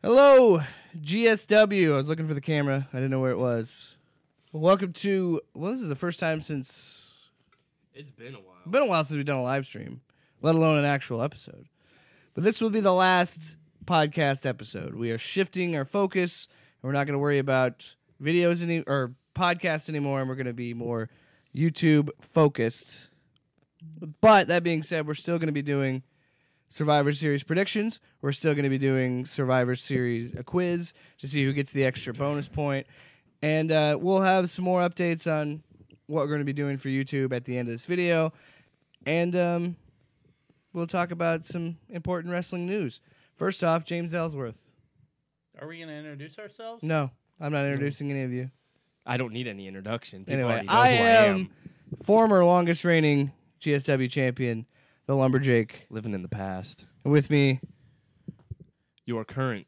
Hello, GSW. I was looking for the camera. I didn't know where it was. Well, welcome to, this is the first time since... It's been a while. It's been a while since we've done a live stream, let alone an actual episode. But this will be the last podcast episode. We are shifting our focus, and we're not going to worry about videos or podcasts anymore, and we're going to be more YouTube-focused. But that being said, we're still going to be doing Survivor Series predictions. We're still going to be doing Survivor Series a quiz to see who gets the extra bonus point. And we'll have some more updates on what we're going to be doing for YouTube at the end of this video. And we'll talk about some important wrestling news. First off, James Ellsworth. Are we going to introduce ourselves? No, I'm not introducing any of you. I don't need any introduction. People Anyway, already know I who am former longest reigning GSW champion, the Lumberjake. Living in the past. With me, Your current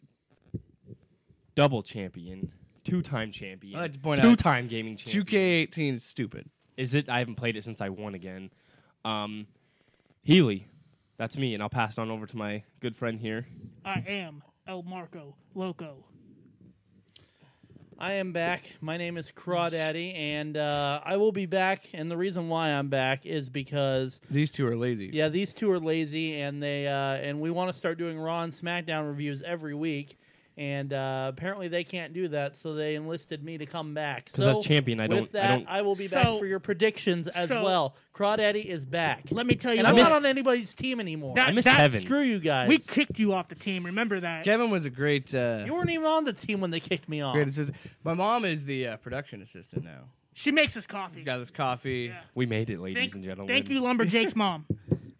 double champion, two-time champion, I'd like to point out, two-time gaming champion. 2K18 is stupid. Is it? I haven't played it since I won again. Healy, that's me, and I'll pass it on over to my good friend here. I am El Marco Loco. I am back. My name is Crawdaddy, and I will be back. And the reason why I'm back is because These two are lazy. yeah, these two are lazy, and they and we want to start doing Raw and SmackDown reviews every week. And apparently they can't do that, so they enlisted me to come back. Because So as champion, I with that, don't. I will be back So- for your predictions as so- well. Crawdaddy is back, Let me tell you and I'm what, not on anybody's team anymore. That- I miss that- Kevin. Screw you guys. we kicked you off the team. Remember that. Kevin was a great, You weren't even on the team when they kicked me off. great assistant. My mom is the production assistant now. She makes us coffee. Got this coffee. Yeah. We made it, ladies Thank, and gentlemen. thank you, Lumberjake's mom.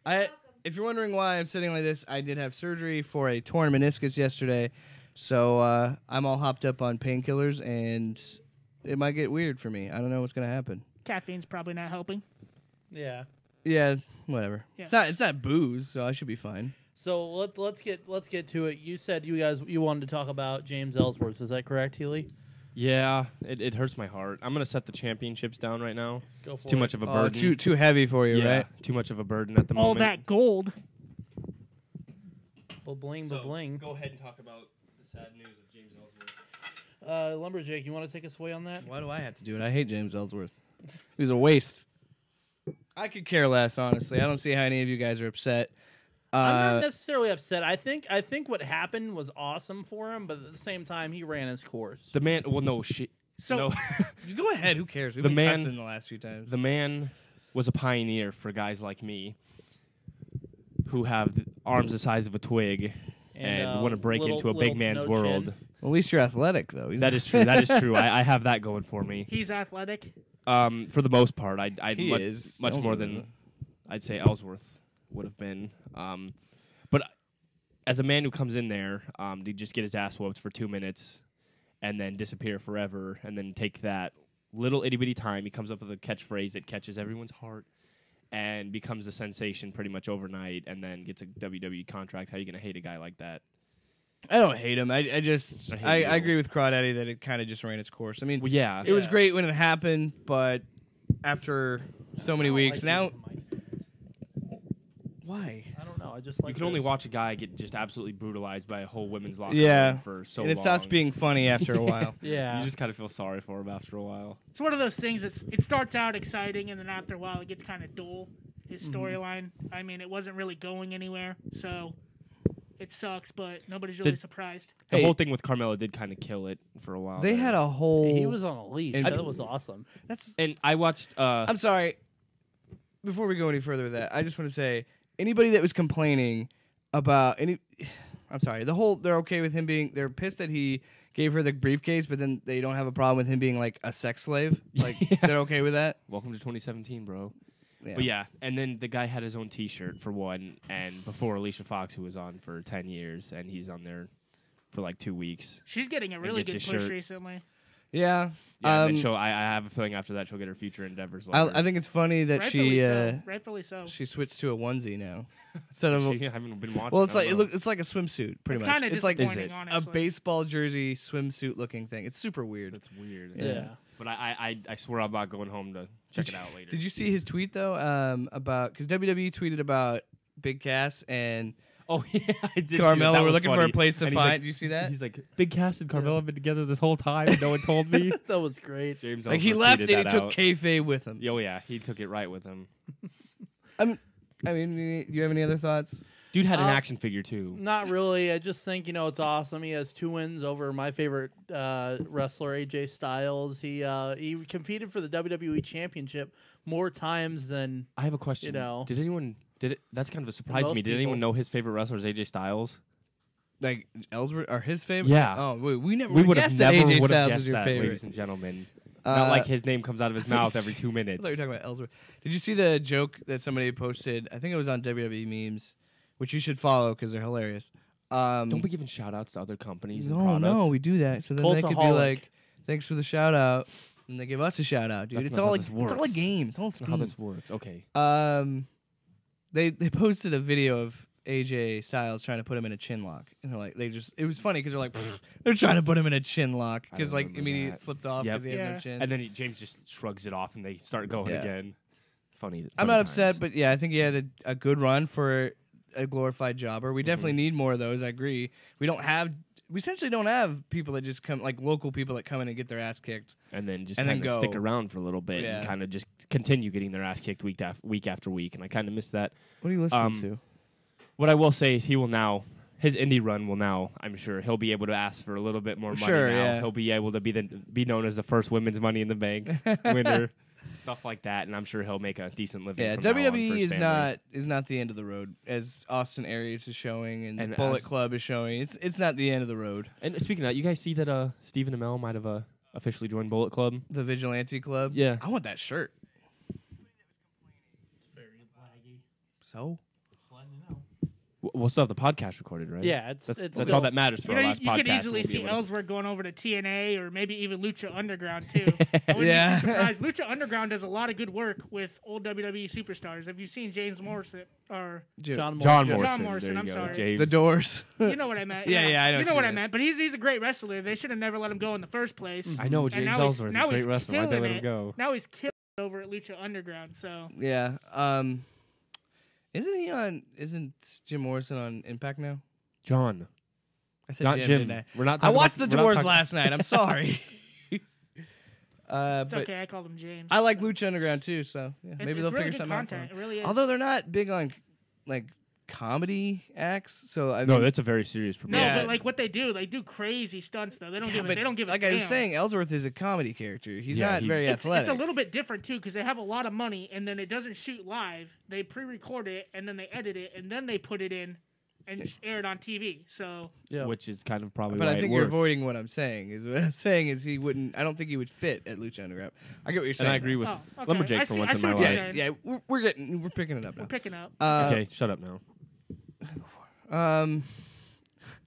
If you're wondering why I'm sitting like this, I did have surgery for a torn meniscus yesterday, so I'm all hopped up on painkillers, and it might get weird for me. I don't know what's gonna happen. Caffeine's probably not helping. Yeah. Yeah, whatever. Yeah. It's not booze, so I should be fine. So let's get to it. You said you wanted to talk about James Ellsworth. Is that correct, Healy? Yeah, it hurts my heart. I'm gonna set the championships down right now. Go for It's too it. much of a burden. Too heavy for you, yeah, right? too much of a burden at the All moment. that gold. Bling, bling. Go ahead and talk about the sad news of James Ellsworth. Lumberjake, you want to take us away on that? Why do I have to do it? I hate James Ellsworth. He was a waste. I could care less, honestly. I don't see how any of you guys are upset. I'm not necessarily upset. I think what happened was awesome for him, but at the same time, he ran his course. The man. Well, no shit. So No. You go ahead. Who cares? We've The been man- cussing the last few times. The man was a pioneer for guys like me who have arms the size of a twig and want to break into a big man's no world. chin. Well, at least you're athletic, though. That is true. That is true. I have that going for me. he's athletic. For the most part, I'd He much, is. much more Ellsworth than isn't. I'd say Ellsworth would have been. But as a man who comes in there to just get his ass whooped for 2 minutes and then disappear forever and then take that little itty bitty time, he comes up with a catchphrase that catches everyone's heart and becomes a sensation pretty much overnight and then gets a WWE contract. How are you going to hate a guy like that? I don't hate him. I just I hate I you. agree with Crawdaddy that it kind of just ran its course. I mean, Well, yeah. it was Yeah. great when it happened, but after so many weeks now, why? I don't know. I just like You can only this. watch a guy get just absolutely brutalized by a whole women's locker Yeah. room for so And long. it stops being funny after a while. Yeah. You just kind of feel sorry for him after a while. It's one of those things. It starts out exciting, and then after a while, it gets kind of dull. His Mm-hmm. storyline. I mean, it wasn't really going anywhere, so it sucks. But nobody's really The- surprised. The Hey. whole thing with Carmella did kind of kill it for a while. They there. had a whole. He was on a leash. And- That was awesome. That's. And I watched. I'm sorry. Before we go any further with that, I just want to say anybody that was complaining about any. I'm sorry. They're okay with him being. They're pissed that he gave her the briefcase, but then they don't have a problem with him being like a sex slave. Like Yeah. they're okay with that. Welcome to 2017, bro. Yeah. But yeah, and then the guy had his own T-shirt for one, and before Alicia Fox, who was on for 10 years, and he's on there for like 2 weeks. She's getting a really gets good his push shirt. recently. Yeah. Yeah, and then I have a feeling after that she'll get her future endeavors. I think it's funny that Rightfully she so. Rightfully so. she switched to a onesie now instead of. I haven't been watching. Well, it's I like don't know. it's like a swimsuit, pretty It's much. kind of It's like disappointing, Is it? a honestly. baseball jersey swimsuit looking thing. It's super weird. That's weird. Yeah. But I swear I'm not going home to check it out later. Did you see his tweet though? About because WWE tweeted about Big Cass and Oh yeah, I did. see that. Carmella, That we're was looking for funny. a place to And he's find. like- Did you see that? He's like, Big Cass and Carmella have been together this whole time. And no one told me. That was great. James Like he Ellsworth left and tweeted he that took out. kayfabe with him. Oh yeah, he took it right with him. I mean, do you have any other thoughts? Dude had an Uh, action figure too. Not really. I just think it's awesome. He has 2 wins over my favorite wrestler, AJ Styles. He competed for the WWE Championship more times than I have a question. Did anyone? Did it? That's kind of a surprise to most me. Did anyone people- know his favorite wrestler is AJ Styles? Like Ellsworth or his favorite? Yeah. Oh, we never We would would have have guessed that never AJ would have Styles guessed was your that, favorite. ladies and gentlemen. Not like his name comes out of his mouth every 2 minutes. I thought you were talking about Ellsworth. Did you see the joke that somebody posted? I think it was on WWE memes, which you should follow because they're hilarious. Don't be giving shout outs to other companies and No, products. no, we do that so then they could be Cultaholic. like, "Thanks for the shout out," and they give us a shout out, dude. That's It's not all how like this it's all a works. game. It's all a That's not how scheme. this works. Okay. They posted a video of AJ Styles trying to put him in a chin lock, and they're like, it was funny because they're like, they're trying to put him in a chin lock I because like remember immediately that. it slipped off Yep. because he has no Yeah. chin. And then James just shrugs it off, and they start going Yeah. again. Funny. I'm funny not upset, times. but yeah, I think he had a good run for a glorified jobber. We definitely need more of those. I agree. We essentially don't have people that just come, like local people that come in and get their ass kicked. And then just and then kind of stick go. around for a little bit Yeah. and kind of just continue getting their ass kicked week after week. And I kind of miss that. What are you listening to? What I will say is he will now, his indie run will now, I'm sure, he'll be able to ask for a little bit more money Sure, now. yeah. He'll be able to be known as the first women's Money in the Bank winner, stuff like that. And I'm sure he'll make a decent living. Yeah, from now on for WWE his family. is not the end of the road, as Austin Aries is showing and, And Bullet as- Club is showing. It's not the end of the road. And speaking of that, you guys see that Stephen Amell might have officially joined Bullet Club? The Vigilante Club. Yeah. I want that shirt. very laggy. So We'll still have the podcast recorded, right? Yeah, it's That's still- all that matters for You our know, last you podcast. could easily We'll be see able to- Ellsworth going over to TNA or maybe even Lucha Underground too. I wouldn't Yeah. be surprised. Lucha Underground does a lot of good work with old WWE superstars. Have you seen James Morrison or John John Morrison. Morrison. Morrison, there you I'm go. sorry. James. the Doors. you know what I meant? Yeah, yeah, I know You what know you what I meant. meant. But he's a great wrestler. They should have never let him go in the first place. I know And James now he's- Ellsworth is a now great he's wrestler. Why'd they killing let him it. go? Now he's killed over at Lucha Underground. So Yeah. Isn't Jim Morrison on Impact now? John, I said not Jim. didn't I? We're not. I talking watched about, the we're not Doors talking- last night. I'm sorry. it's but okay. I called him James. I like Lucha Underground too, so yeah, It's- maybe it's they'll really figure good something content. out. For It really is. Although they're not big on like comedy acts, so I No, mean, that's a very serious no, proposal. Yeah. but like what they do crazy stunts though. They don't yeah, give but it. They don't give like a I damn. was saying, Ellsworth is a comedy character. He's Yeah, not he- very It's athletic. a little bit different too because they have a lot of money and then it doesn't shoot live. They pre-record it and then they edit it and then they put it in and air it on TV. So Yeah. which is kind of probably But why I think it you're works. avoiding what I'm saying. What I'm saying is he wouldn't. I don't think he would fit at Lucha Underground. I get what you're saying. And I agree with Oh, okay. Lumberjake I for see- once I in see my what you're life. saying. Yeah, we're picking it up we're now. picking up. Okay, shut up now.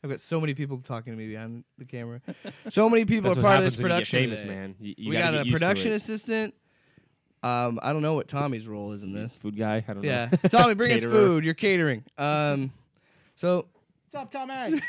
I've got so many people talking to me behind the camera. So many people That's are what part of this happens when you get production famous, today. man. You We gotta got get a used to production it. assistant. I don't know what Tommy's role is in this. Food guy. I don't know. Yeah, Tommy, bring us Caterer. food. You're catering. So What's up, Tommy?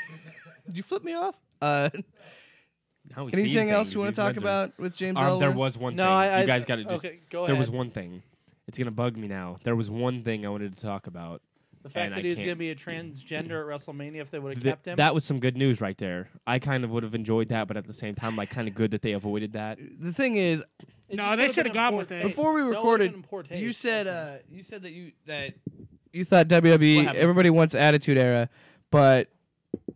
did you flip me off? Now he's seeing Anything else things. you want These to talk men's are- about with James There Ellsworth? was one No, thing. You guys got to just. Okay, go There ahead. was one thing. It's gonna bug me now. There was one thing I wanted to talk about. The fact and that I he was can't- going to be a transgender at WrestleMania if they would have Th- kept him. that was some good news right there. I kind of would have enjoyed that, but at the same time, like, kind of good that they avoided that. The thing is, It No, just they would've shoulda been in gone poor with it. taste. before we That would've recorded, been in poor you taste. said that you thought WWE What happened? everybody wants Attitude Era, but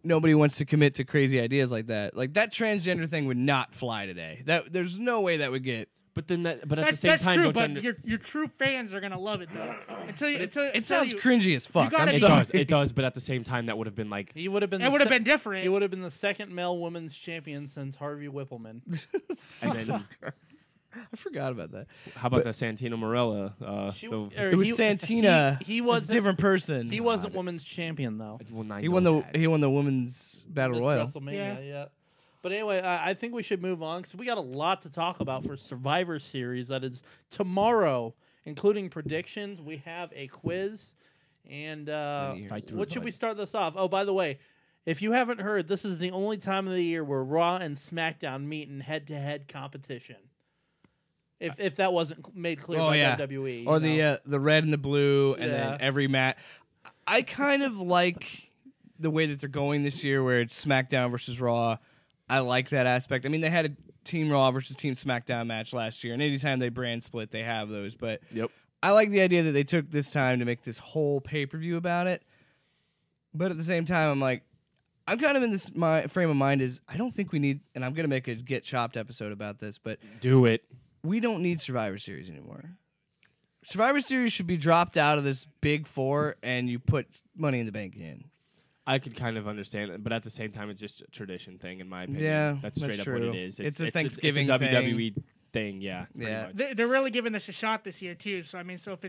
nobody wants to commit to crazy ideas like that. Like that transgender thing would not fly today. There's no way that would get. But then that. But at the That's, same that's time, true, don't you but under- your true fans are gonna love it though. It sounds cringy as fuck. gotta I'm be- it sorry. does. It does. But at the same time, that would have been like. He would have been. It would have been different. He would have been the second male women's champion since Harvey Whippleman. And then, I forgot about that. how about the Santino Morella? It was Santina. He It's was a different person. He wasn't women's champion though. He won the women's battle This royal. WrestleMania, yeah. But anyway, I think we should move on because we got a lot to talk about for Survivor Series. That is tomorrow, including predictions. We have a quiz, and Fight through what it, should we bud. start this off? Oh, by the way, if you haven't heard, this is the only time of the year where Raw and SmackDown meet in head-to-head competition. If that wasn't made clear by WWE, or you know? the red and the blue, and Yeah. then every match. I kind of like the way that they're going this year, where it's SmackDown versus Raw. I like that aspect. I mean, they had a Team Raw versus Team SmackDown match last year, and anytime they brand split, they have those. But Yep. I like the idea that they took this time to make this whole pay-per-view about it. But at the same time, I'm like, I'm kind of in this frame of mind is I don't think we need, and I'm going to make a Get Chopped episode about this, but Do it. we don't need Survivor Series anymore. Survivor Series should be dropped out of this big four, and you put Money in the Bank in. I could kind of understand it, but at the same time, it's just a tradition thing, in my opinion. Yeah, that's straight that's up what true. it is. It's a Thanksgiving it's a WWE thing, yeah. pretty Yeah. much. They're really giving this a shot this year too. So I mean, so if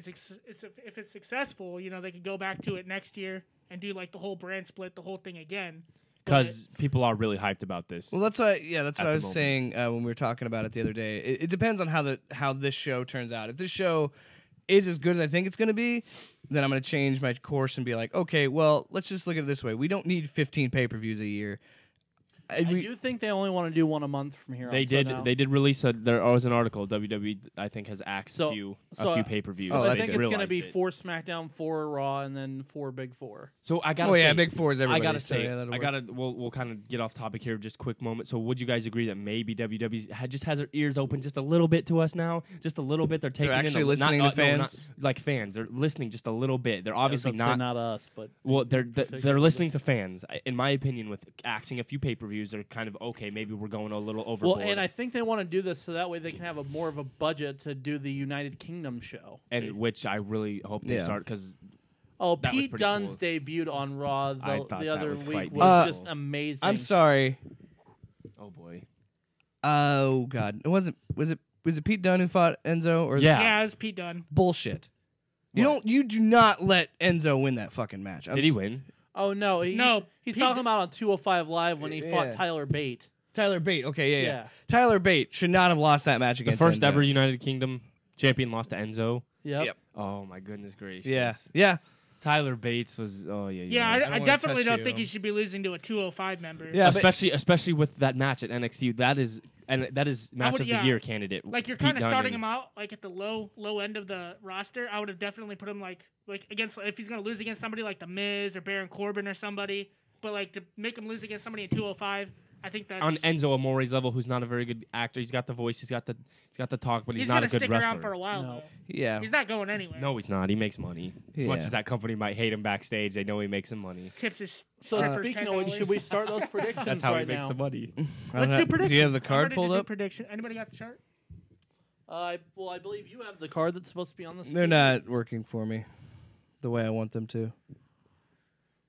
it's successful, you know, they could go back to it next year and do like the whole brand split, the whole thing again. Because people are really hyped about this. Well, that's why. Yeah, that's what At I the was moment. saying when we were talking about it the other day. It depends on how this show turns out. If this show is as good as I think it's going to be, then I'm going to change my course and be like, okay, well, let's just look at it this way. We don't need 15 pay-per-views a year. I do think they only want to do one a month from here on. They so did. now- They did release a. There was an article. WWE, I think, has axed So- a few so- pay-per-views. Oh, So I that's think good. it's going to be Realized it. 4 SmackDown, 4 Raw, and then 4 Big 4. So I gotta. Oh yeah, say, Big Four is everybody. I gotta so say, yeah, that'll I work. gotta. We'll kind of get off topic here, just quick moment. So, would you guys agree that maybe WWE just has their ears open just a little bit to us now? Just a little bit. They're taking actually in listening not, to no, not fans? like fans. They're listening just a little bit. They're obviously I was about to say not. not us, but Well, they're listening to fans. In my opinion, with axing a few pay-per-views, they're kind of okay. Maybe we're going a little overboard. well, and I think they want to do this so that way they can have more of a budget to do the United Kingdom show. and which I really hope they Yeah. start because Oh, That was Pete pretty Dunne's cool. debuted on Raw I the thought that other was week quite was beautiful. just amazing. I'm sorry. oh boy, Oh God, it wasn't. Was it Pete Dunne who fought Enzo? Or Yeah. Yeah, it was Pete Dunne. bullshit. What? You do not let Enzo win that fucking match. did he win? Oh no, he's Pete talking Dun- about on 205 Live when he fought Yeah. Tyler Bate. Tyler Bate. Okay, yeah. Yeah. Tyler Bate should not have lost that match The against first Enzo. ever United Kingdom champion lost to Enzo. Yep. Oh my goodness gracious. Yeah. Tyler Bates was. Oh yeah. Yeah, don't I wanna definitely touch don't you. think he should be losing to a 205 member. Yeah, but- especially with that match at NXT. That is match would- of yeah. the year candidate. Like you're Pete kind of Dunne starting and- him out like at the low end of the roster. I would have definitely put him like against if he's gonna lose against somebody like the Miz or Baron Corbin or somebody. But like to make him lose against somebody in 205, I think that's on Enzo Amore's level, who's not a very good actor. He's got the voice, he's got the talk, but he's, he's not gonna a good stick wrestler. around for a while No. though. Yeah. He's not going anywhere. No, he's not. He makes money. As much Yeah. as that company might hate him backstage, they know he makes some money. Tips his So strippers speaking of which, $10. should we start those predictions That's how right he makes now? the money. Let's do predictions. Do you have the I'm card ready to pulled do up? Prediction. Anybody got the chart? I believe you have the card that's supposed to be on the screen. They're not working for me the way I want them to.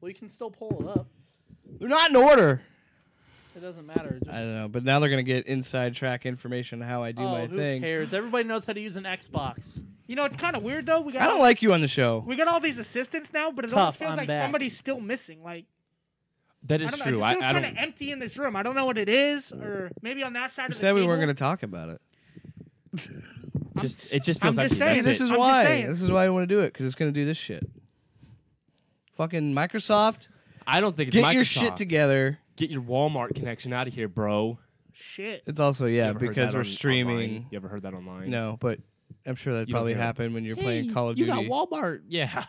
Well, you can still pull it up. They're not in order. It doesn't matter. Just, I don't know, but now they're gonna get inside track information on how I do my who thing. cares? Everybody knows how to use an Xbox. You know, it's kind of weird though. I don't like you on the show. We got all these assistants now, but it Tough, almost feels I'm like back. somebody's still missing. Like That I is don't know, true. it just I feels kind don't. of empty in this room. I don't know what it is, or maybe on that side We of the said we weren't table. gonna talk about it. It just I'm feels like just saying, See, this is I'm just why. saying. This is why I want to do it because it's gonna do this shit. Fucking Microsoft, I don't think it's get your Microsoft. shit together. Get your Walmart connection out of here, bro. Shit. It's also You yeah ever heard because that we're on- streaming. online? You ever heard that online? No, but I'm sure that You don't probably hear it. happened when you're playing Call of Duty. Walmart. Yeah.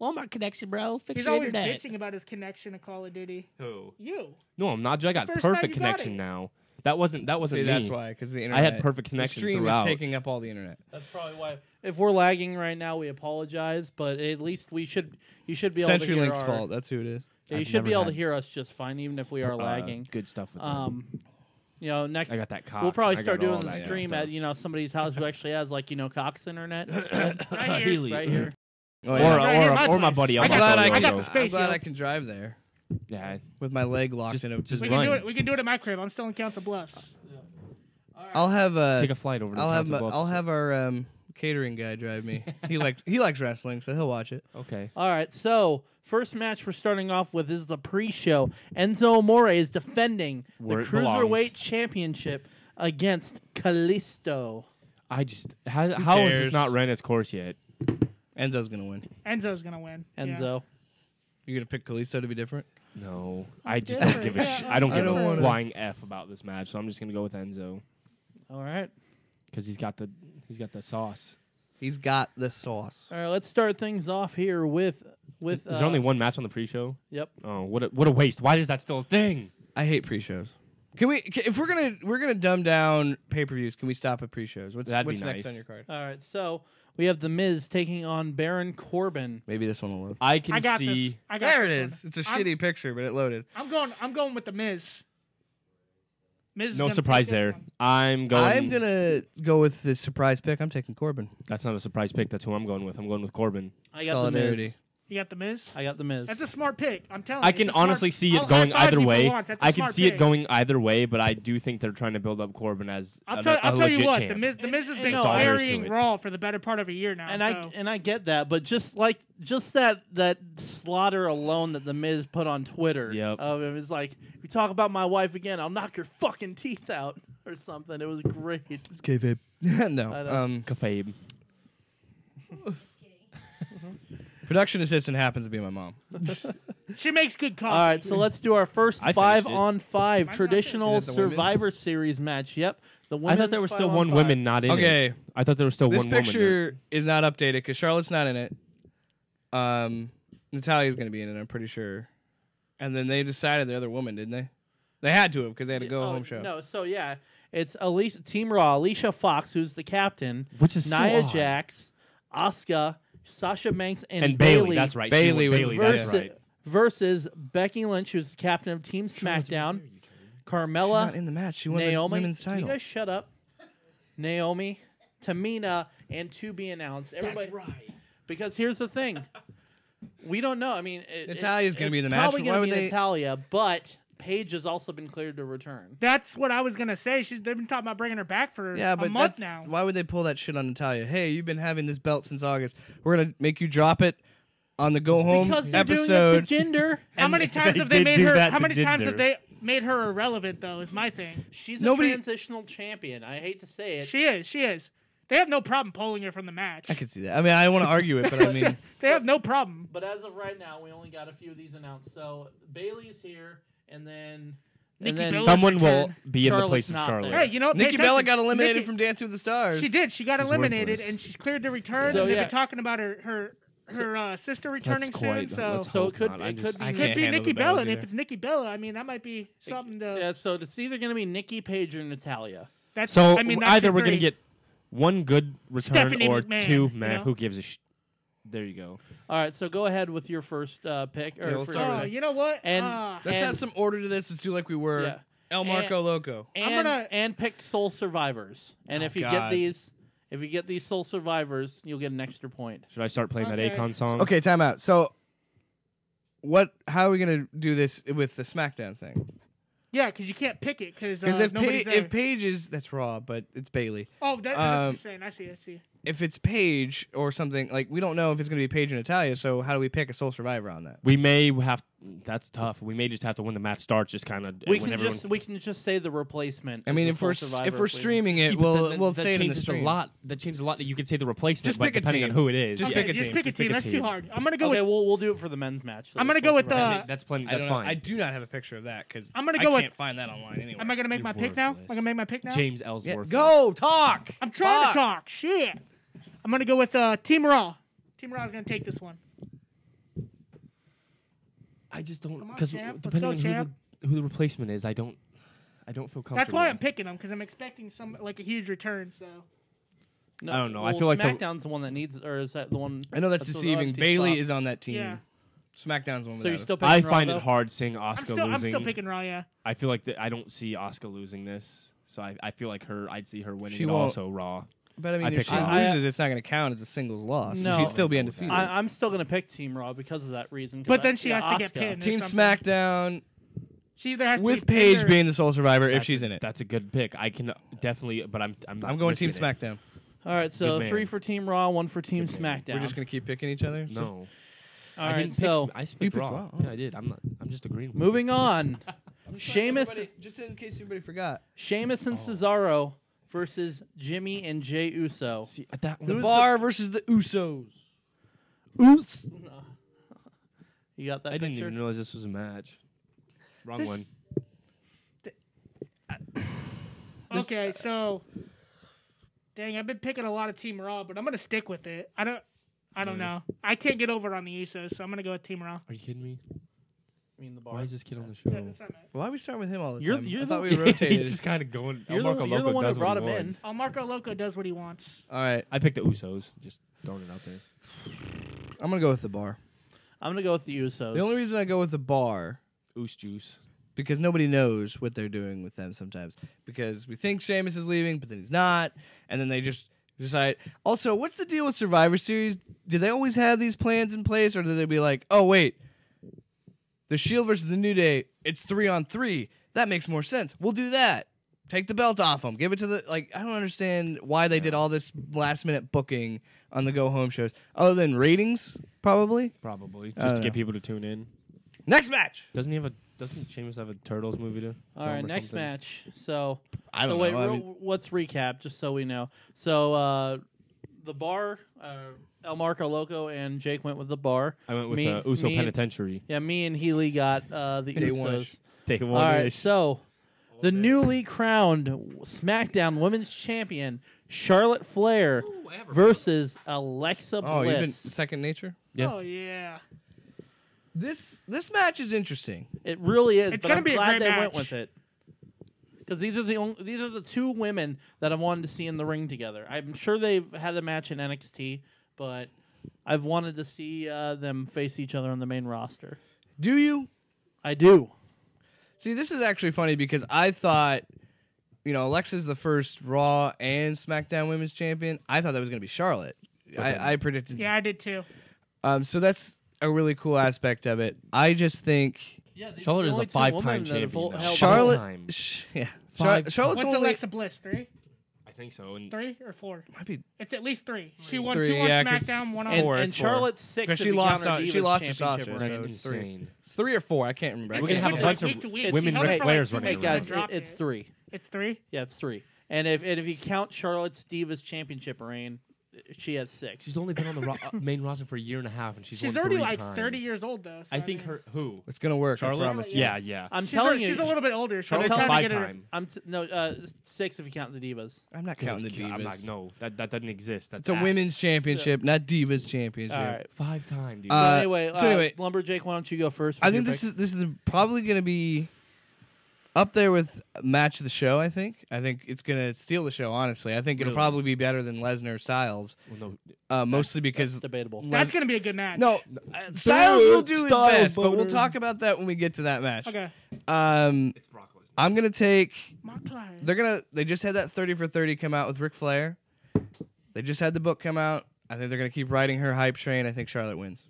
Walmart connection, bro. Fix He's your always internet. bitching about his connection to Call of Duty. Who? You. No, I'm not. I got First time perfect you got connection it. now. That wasn't See, me. that's why because the I internet. had perfect the connection stream throughout. is taking up all the internet. That's probably why. If we're lagging right now, we apologize. But at least you should be able to hear CenturyLink's our, fault. That's who it is. Yeah, you I've should be never able to had- hear us just fine, even if we are lagging. Good stuff with that. You know, next I got that Cox. we'll probably I start got all doing the that stream stuff. at somebody's house who actually has Cox internet instead. Right here. Healy. right here. Oh, Or, yeah. Right here, my or my place. buddy. I I'm got glad the- I I can. got the I'm space, glad yo. I can drive there Yeah. with my leg locked Just- in a. just We run. can do it. We can do it at my crib. I'm still in Council Bluffs. I'll have Take a flight over to Council Bluffs. I'll have our catering guy drive me. he likes wrestling, so he'll watch it. Okay. All right, so first match we're starting off with is the pre-show. Enzo Amore is defending Where the it belongs. Cruiserweight Championship against Kalisto. I just how is cares? this not ran its course yet? Enzo's gonna win. Enzo's gonna win. Yeah. Enzo. You're gonna pick Kalisto to be different. No, I just don't give a I don't I give don't a wanna- flying f about this match, so I'm just gonna go with Enzo All right. because he's got the sauce. He's got the sauce. All right, let's start things off here with with. Is there only one match on the pre-show? Yep. Oh, what a waste! Why is that still a thing? I hate pre-shows. If we're gonna dumb down pay-per-views, can we stop at pre-shows? What's That'd be next nice. on your card? All right, so we have The Miz taking on Baron Corbin. Maybe this one will load. I can I got see. this. I got There it this is. one. It's a I'm- shitty picture, but it loaded. I'm going with the Miz. Miz is No gonna surprise take this there. one. I'm going. I'm gonna go with the surprise pick. I'm taking Corbin. That's not a surprise pick. That's who I'm going with. I'm going with Corbin. I got Solidarity. The Miz. You got the Miz. I got The Miz. That's a smart pick. I'm telling I you. can it's a smart- honestly see I'll it going high-five either you for way. once. That's a I can smart see it pick. going either way, but I do think they're trying to build up Corbin as I'll a tell you legit what. champ. The Miz has And been no, all there is to carrying it. Raw for the better part of a year now. And so. I get that, but just that slaughter alone that the Miz put on Twitter. Yep. It was like, if you talk about my wife again, I'll knock your fucking teeth out or something. It was great. It's kayfabe. no. I know. Kayfabe. Production assistant happens to be my mom. She makes good coffee. All right, so let's do our first I finished it. 5-on-5 Mine's not traditional good. Is that the Survivor Series match. Yep. The I women's thought there was still 5-on-5. one woman not in it. Okay, I thought there was still this one woman. picture is not updated because Charlotte's not in it. Natalia's going to be in it, I'm pretty sure. And then they decided the other woman, didn't they? They had to have because they had a go-home show. No, so yeah, it's Team Raw, Alicia Fox, who's the captain, Which is so Nia odd. Jax, Asuka, Sasha Banks, And Bailey. That's right. Bailey She was Bailey. versus- That's right. versus Becky Lynch, who's the captain of Team SmackDown, She's Carmella, not in the match. She won the Naomi. women's Can you title. guys shut up? Naomi, Tamina, and to be announced. Everybody, right. because here's the thing, we don't know. I mean, Natalia's gonna be in the it's match, Probably but going why to would be they- Natalia, but Paige has also been cleared to return. That's what I was gonna say. They've been talking about bringing her back for Yeah, a but month that's, now. why would they pull that shit on Natalia? Hey, you've been having this belt since August. We're going to make you drop it on the go-home Because they're episode. doing it to Jinder. How many times they have they did made do her? that How to many times Jinder. have they made her irrelevant? Though is my thing. She's Nobody- a transitional champion. I hate to say it. She is. She is. They have no problem pulling her from the match. I can see that. I mean, I don't want to argue it, but I mean, They have no problem. But as of right now, we only got a few of these announced. So Bailey's here, and then Nikki and then Bella's Someone will return. be in the Charlotte's place of not Charlotte. there. Hey, you know, pay Nikki Bella attention. got eliminated Nikki- from Dancing with the Stars. She did. She got She's eliminated, worthless. and she's cleared to return. So, and they've yeah. been talking about her sister returning soon. quite- So let's so hope it could not. I it could just- be I could can't be handle Nikki the Bella, Bellas and if either. it's Nikki Bella, I mean that might be something to. yeah. So it's either going to be Nikki Paige or Natalia. That's. So I mean, that's either your we're going to three. get one good return Stephanie or McMahon, two. you Man, know? who gives a There you go. All right, so go ahead with your first pick. Okay, we'll for- start Oh, with you know what? And- Let's And- have some order to this. Let's do like we were. Yeah. El Marco Loco. and pick Soul Survivors. And Oh, if you get God. these Soul Survivors, you'll get an extra point. Should I start playing that Okay. Akon song? Okay, time out. So, how are we gonna do this with the SmackDown thing? Yeah, because you can't pick it because Because nobody's there. if Paige is that's Raw, but it's Bailey. That's what you're saying. I see. If it's Paige or something like we don't know if it's gonna be Paige or Natalia. So how do we pick a Soul Survivor on that? We may have. That's tough. We may just have to when the match starts. Just kind of. We can just say the replacement. I as mean, the if Soul we're Survivor if we're if we- streaming it, we'll say it in the stream. That changes a lot. That you could say the replacement, Just but pick a depending team. on who it is. Just yeah. pick a just team. pick a Just pick team. a That's team. too hard. I'm gonna go Okay, with. we'll do it for the men's match. I'm gonna Soul go with, Survivor. That's plenty. I That's don't know. fine. I do not have a picture of that because I'm gonna I go with- can't find that online anyway. Am I gonna make my pick now? Am I gonna make my pick now? James Yeah, Ellsworth. go talk. I'm trying Fuck. to talk. Shit. I'm gonna go with Team Raw. Team Raw is gonna take this one. I just don't Come on, because champ. Let's depending go, on champ. who the replacement is, I don't feel comfortable. That's why I'm picking them because I'm expecting some like a huge return. So No, I don't know. Well, I feel like the- SmackDown's the one that needs, or is that the one? I know that's the deceiving. team Bailey spot. is on that team. yeah, SmackDown's the one. So you're without still it. picking I Raw, find though? it hard seeing I'm Asuka still losing. picking Raw. Yeah. I feel like I don't see Asuka losing this, so I feel like I'd see her winning She it won't. also Raw. But I mean, I if pick she Raw. loses, it's not going to count as a singles loss. No. So she'd still be No, undefeated. I'm still gonna pick Team Raw because of that reason. 'cause But I- then she yeah, has to get Asuka. pinned. Team something. SmackDown She either has to with be pinned Paige or- being the sole survivor if That's she's a- in it. That's a good pick. I can definitely, but I'm not I'm going Team risking it. SmackDown. All right, so Good man. 3 for Team Raw, 1 for Team Good man. SmackDown. We're just going to keep picking each other. No, All I right, didn't pick. so I You picked picked Raw. Raw. Yeah, I did. I'm just agreeing. With moving on, Sheamus, just in case everybody forgot. Sheamus and Cesaro versus Jimmy and Jey Uso. You. See that The one. Bar versus the Usos. You got that I didn't picture? even realize this was a match. Wrong This- one. Okay, so dang, I've been picking a lot of Team Raw, but I'm gonna stick with it. I'm I don't know. I can't get over on the Usos, so I'm gonna go with Team Raw. Are you kidding me? I mean the bar. Why is this kid on the show? Yeah, that's not bad. Why are we starting with him all the You're- time? you're I thought the- we rotated. He's just kind of going. You're Marco the Loco one who does brought what he him in. wants. Oh, Marco Loco does what he wants. all right, I picked the Usos. Just throwing it out there. I'm gonna go with the bar. I'm gonna go with the Usos. The only reason I go with the bar Oos juice. because nobody knows what they're doing with them sometimes. Because we think Sheamus is leaving, but then he's not, and then they just decide. Also, what's the deal with Survivor Series? Do they always have these plans in place, or do they be like, oh wait, the Shield versus the New Day, it's 3-on-3. That makes more sense. We'll do that. Take the belt off them. Give it to the I don't understand why they did all this last minute booking on the go home shows, other than ratings, probably. Probably I just to don't get know. people to tune in. Next match. Doesn't Sheamus have a Turtles movie to? All right, next match. So I don't so wait, know. I mean, let's recap just so we know. So the bar, El Marco Loco and Jake went with the bar. I went with Me- Uso me and- Penitentiary. Yeah, me and Healy got the Day Usos. one-ish. Day All one. right, so the newly crowned SmackDown Women's Champion Charlotte Flair versus Alexa oh, you've been Bliss. second nature. Yeah. Oh yeah. This match is interesting. It really is. It's but gonna I'm be a glad great they went match. with it. Because these are the two women that I've wanted to see in the ring together. I'm sure they've had a match in NXT, but I've wanted to see them face each other on the main roster. Do you? I do. See, this is actually funny because I thought, Alexa's the first Raw and SmackDown Women's Champion. I thought that was going to be Charlotte. I predicted. Yeah, I did too. So that's a really cool aspect of it. I just think Yeah, these Charlotte are the is only a two five-time women that have champion now. held- Charlotte. time. Charlotte's What's only Alexa Bliss? 3? I think so. And 3 or 4? might be It's at least 3. She won 3, 2 on yeah, 'cause- SmackDown, 1 on And, Four, and it's four. Charlotte's 6 'Cause if she you lost count her on- she Divas lost to Championship Sasha, run. that's so it's 3. insane. It's 3 or 4. I can't remember. It's We're gonna have a like bunch of week to week. women She held it Ric for like Flairs 2 running Hey weeks and guys, then dropped it's it. 3. It's 3. Yeah, it's 3. And if you count Charlotte's Divas Championship reign, she has 6. She's only been on the main roster for a year and a half, and she's She's won already 3 like times. 30 years old though. So I think mean, her who It's gonna work. Charlotte. I promise you. Yeah, yeah. I'm she's telling she's you, a little bit older. So they're Charlotte's trying to get her. five-time. 6 if you count the Divas. I'm not counting the Divas. I'm not. No, that doesn't exist. That's It's a ass. women's championship, not Divas championship. All right. 5-time, dude. Uh, So anyway, Lumberjake, why don't you go first? I think this is probably going to be up there with match of the show. I think it's going to steal the show. Honestly, I think it'll Really? probably be better than Lesnar Styles, well, no, mostly That's because debatable. That's gonna be a good match. no Styles will do his Styles best, but we'll boner. talk about that when we get to that match. Okay. it's Brock Lesnar. I'm gonna take. McIntyre. They just had that 30 for 30 come out with Ric Flair. They just had the book come out. I think they're gonna keep riding her hype train. I think Charlotte wins.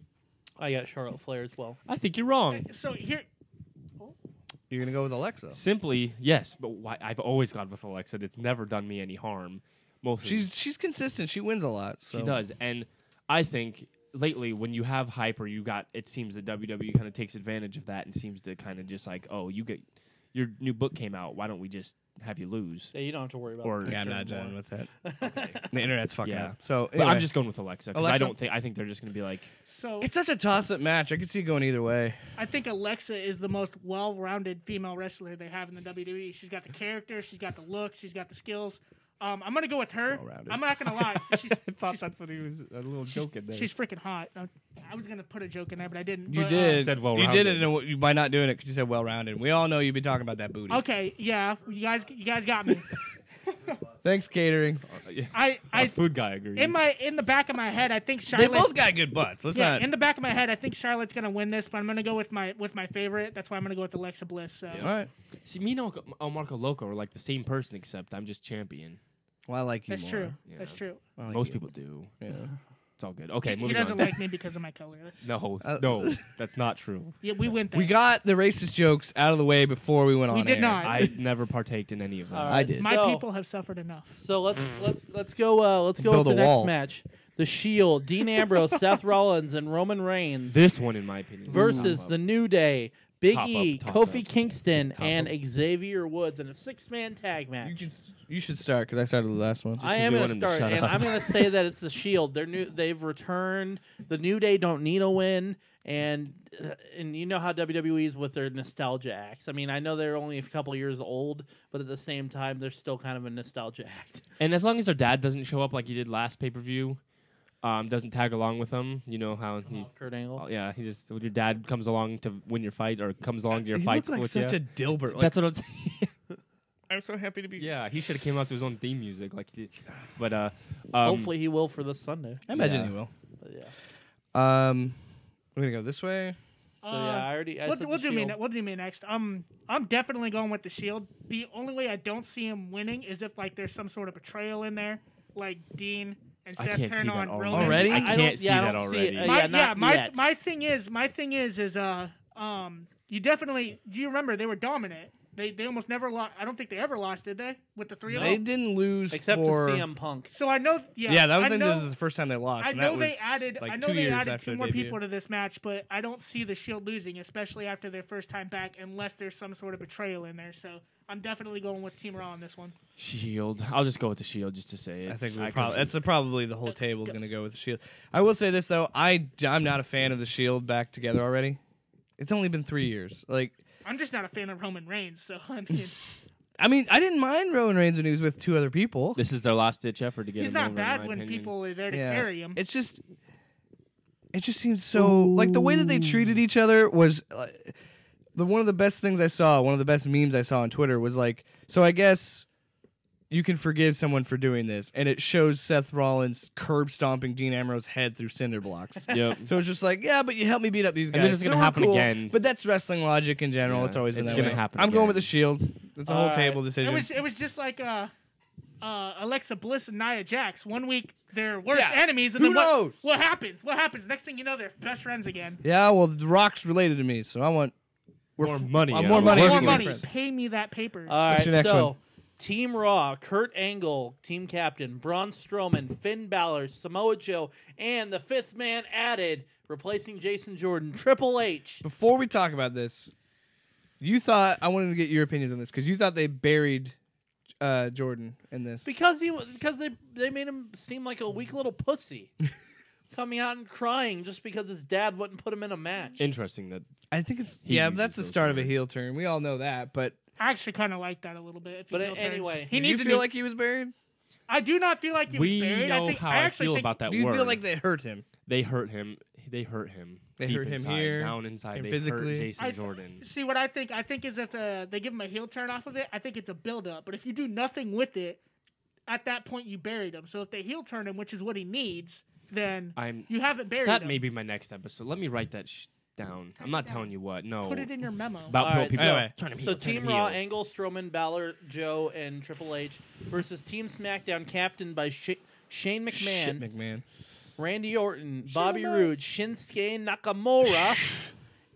I got Charlotte Flair as well. I think you're wrong. So here, You're gonna go with Alexa. Simply, yes, but why, I've always gone with Alexa. It's never done me any harm. Mostly, She's consistent. She wins a lot. So. she does, and I think lately when you have hype or you got, it seems that WWE kind of takes advantage of that and seems to kind of just like, oh, you get your new book came out. Why don't we just have you lose? Yeah, you don't have to worry about. Or- the Yeah, I'm picture not anymore. done with that. Okay. The internet's fucking Yeah. up. So But anyway, I'm just going with Alexa because Alexa? I think they're just going to be like, so it's such a toss-up match. I could see it going either way. I think Alexa is the most well-rounded female wrestler they have in the WWE. She's got the character, she's got the look, she's got the skills. I'm gonna go with her. Well-rounded. I'm not gonna lie. She's, that's what he was a little joke in there. she's freaking hot. I was gonna put a joke in there, but I didn't. You but, did. said You well-rounded. did it by not doing it because you said well-rounded. We all know you've been talking about that booty. Okay, yeah, you guys got me. Thanks, catering. Our I food guy agrees. in the back of my head, I think They Charlotte. both got good butts. Let's Yeah, not. in the back of my head, I think Charlotte's gonna win this, but I'm gonna go with my favorite. That's why I'm gonna go with Alexa Bliss. So. All right. See, me and Marco Loco are like the same person, except I'm just champion. Well, I like you That's more. true. Yeah. That's true. I like Most you. people do. Yeah. It's all good. Okay, He moving doesn't on. like me because of my color. No, Uh, no, that's not true. Yeah, we went there. We got the racist jokes out of the way before we went We on did air. not. I never partaked in any of them. All I did. My So- people have suffered enough. So let's go. Let's go Build with the a wall. next match. The Shield, Dean Ambrose, Seth Rollins, and Roman Reigns This one, in my opinion, versus the New Day, Big Top E, up, Kofi toss up. Kingston, Top and up. Xavier Woods in a 6-man tag match. You should start because I started the last one. I 'cause am we going want to him to start, shut and up. I'm going to say that it's the Shield. They've returned. The New Day don't need a win, and you know how WWE is with their nostalgia acts. I mean, I know they're only a couple years old, but at the same time, they're still kind of a nostalgia act. And as long as their dad doesn't show up like he did last pay-per-view, doesn't tag along with them. You know how he. Kurt Angle. Yeah, he just when your dad comes along to win your fight or comes along to your He fights looked like with such you. a Dilbert. Like, That's what I'm saying. I'm so happy to be. Yeah, he should have came out to his own theme music, like. But Hopefully he will for this Sunday. I imagine Yeah. he will. But yeah. We're gonna go this way. So yeah, I already. I said What the do you mean? Shield. What do you mean next? I'm definitely going with the Shield. The only way I don't see him winning is if like there's some sort of betrayal in there, like Dean and I Seth can't see turn that on already. Roman. Already? I I can't don't- see yeah, I that don't see already. it. My, Yeah, not yet. my thing is you definitely do you remember they were dominant. They almost never lost. I don't think they ever lost, did they? With the three of They them. didn't lose Except for to CM Punk. So I know. Yeah, that was I I think know, this is the first time they lost. I and know that they was added. like I know 2 they years added after 2 their more debut. people to this match, but I don't see the Shield losing, especially after their first time back, unless there's some sort of betrayal in there. So I'm definitely going with Team Raw on this one. Shield. I'll just go with the Shield just to say it. I think can probably see- that's probably the whole table is going to go with the Shield. I will say this though, I'm not a fan of the Shield back together already. It's only been 3 years. Like, I'm just not a fan of Roman Reigns, so I mean, I didn't mind Roman Reigns when he was with 2 other people. This is their last ditch effort to get he's him not over, in bad my when opinion. people are there to Yeah. carry him. It just seems so like the way that they treated each other was one of the best things I saw. One of the best memes I saw on Twitter was like, so I guess you can forgive someone for doing this, and it shows Seth Rollins curb stomping Dean Ambrose head through cinder blocks. Yep. So it's just like, yeah, but you helped me beat up these guys. And then it's So gonna we're happen cool. again. But that's wrestling logic in general. Yeah, It's always been it's that gonna way. happen I'm going with the again. Shield. It's a whole All right. table decision. It was just like Alexa Bliss and Nia Jax. One week they're worst Yeah. enemies, and Who then knows? what happens? What happens? Next thing you know, they're best friends again. Yeah, well, The Rock's related to me, so I want More money. I want out more of money. it. if More we can money. be friends. Pay me that paper. All right, What's your next so one? Team Raw, Kurt Angle, team captain, Braun Strowman, Finn Balor, Samoa Joe, and the 5th man added, replacing Jason Jordan, Triple H. Before we talk about this, you thought I wanted to get your opinions on this because you thought they buried Jordan in this. Because they made him seem like a weak little pussy. Coming out and crying just because his dad wouldn't put him in a match. Interesting that I think it's He yeah, uses that's the those start of a words. heel turn. We all know that, but I actually kind of like that a little bit. If he But heel turns. anyway, he do needs you to feel like he was buried? I do not feel like he was we buried. know I think how I I actually feel think about that Do you word. feel like they hurt him? They hurt him? They hurt him. They deep hurt him inside, here down inside. and They physically. hurt Jason I- Jordan. See what I think is if they give him a heel turn off of it, I think it's a build up. But if you do nothing with it, at that point you buried him. So if they heel turn him, which is what he needs, then you haven't buried That him. may be my next episode. Let me write that down. I'm not down. telling you what. No. Put it in your memo. About All right, people Anyway. trying to So heel, turn Team him Raw, heel. Angle, Strowman, Balor, Joe, and Triple H versus Team SmackDown, captained by Shane McMahon, Shit, McMahon. Randy Orton, Bobby Roode, Shinsuke Nakamura,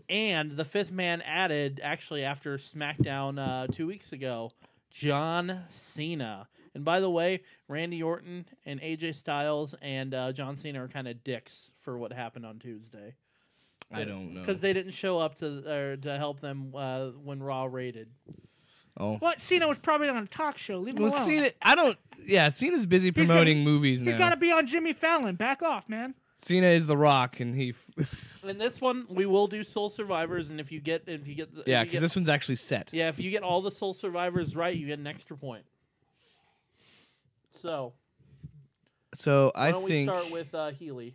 and the 5th man added, actually after SmackDown 2 weeks ago, John Cena. And by the way, Randy Orton and AJ Styles and John Cena are kind of dicks for what happened on Tuesday. I don't know. Because they didn't show up to help them when Raw raided. Oh. What? Cena was probably on a talk show. Leave him Well, alone. Cena, I don't. Yeah, Cena's busy promoting movies He's now. got to be on Jimmy Fallon. Back off, man. Cena is the Rock, and he. In this one, we will do Soul Survivors, and if you get yeah, if you because get- this one's actually set. yeah, if you get all the Soul Survivors right, you get an extra point. So So why I don't think we start with Healy?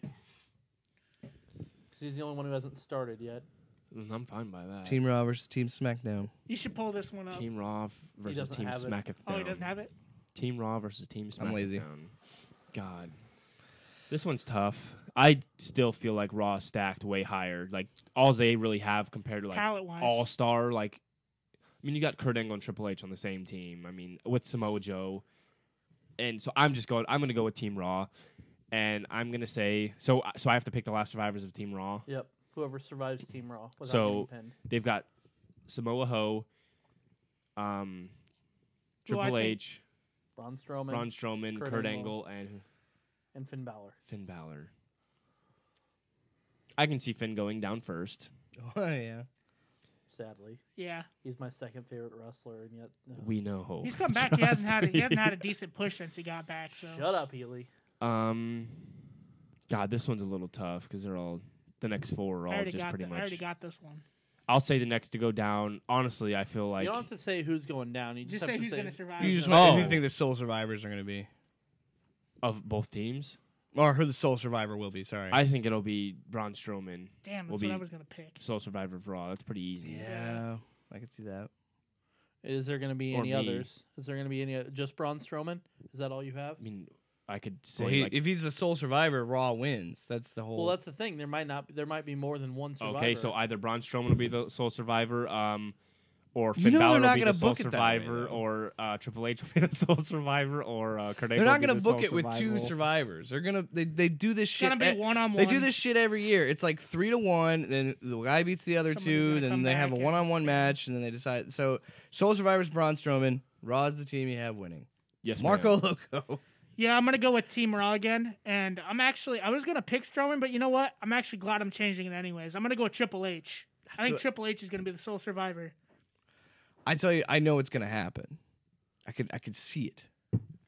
Because he's the only one who hasn't started yet. I'm fine by that. Team Raw versus Team SmackDown. You should pull this one up. Team Raw versus doesn't Team have it. SmackDown. Oh, he doesn't have it? Team Raw versus Team SmackDown. I'm lazy. God. This one's tough. I still feel like Raw is stacked way higher. Like, all they really have compared to, like, Talent-wise. all-star, like, I mean, you got Kurt Angle and Triple H on the same team. I mean, with Samoa Joe. And so I'm going to go with Team Raw. And I'm going to say, so I have to pick the last survivors of Team Raw. Yep. Whoever survives Team Raw without So- getting pinned. They've got Samoa Joe, Who I Triple think- H, Braun Strowman, Braun Strowman, Kurt Kurt Angle. Angle, and and Finn Balor. Finn Balor. I can see Finn going down first. Oh yeah. Sadly, Yeah. he's my second favorite wrestler, and yet We know. He's come back. He hasn't had a decent push since he got back. So shut up, Healy. God, this one's a little tough because they're all the next four are I all already just got pretty I much. already got this one. I'll say the next to go down. Honestly, I feel like you don't have to say who's going down. You just, Just have say to who's say going to survive. You just Oh. who do you think the Soul Survivors are going to be? of both teams. Or who the sole survivor will be, sorry. I think it'll be Braun Strowman, Damn, will that's be what I was gonna pick. sole survivor of Raw. That's pretty easy. yeah, I can see that. Is there going to be Or any me. others? Is there going to be any just Braun Strowman? Is that all you have? I mean, I could say Well, like, if he's the sole survivor, Raw wins. That's the whole. Well, that's the thing. There might be more than one survivor. okay, so either Braun Strowman will be the sole survivor, or You Finn know they're Balor not will be gonna the sole book it that way, survivor, though. or Triple H will be the sole survivor, or Kurt Angle they're not will be gonna the book sole it with two survivor. survivors. They're gonna they do this It's shit. gonna be 1-on-1. They do this shit every year. It's like 3-1. Then the guy beats the other Somebody's two. gonna Then come they have a back and- one-on-one match, and then they decide. So sole survivor's Braun Strowman. Raw's the team you have winning. Yes, Marco ma'am. Loco. Yeah, I'm gonna go with Team Raw again, and I was gonna pick Strowman, but you know what? I'm actually glad I'm changing it anyways. I'm gonna go with Triple H. I think what- Triple H is gonna be the sole survivor. I tell you, I know what's gonna happen. I could see it.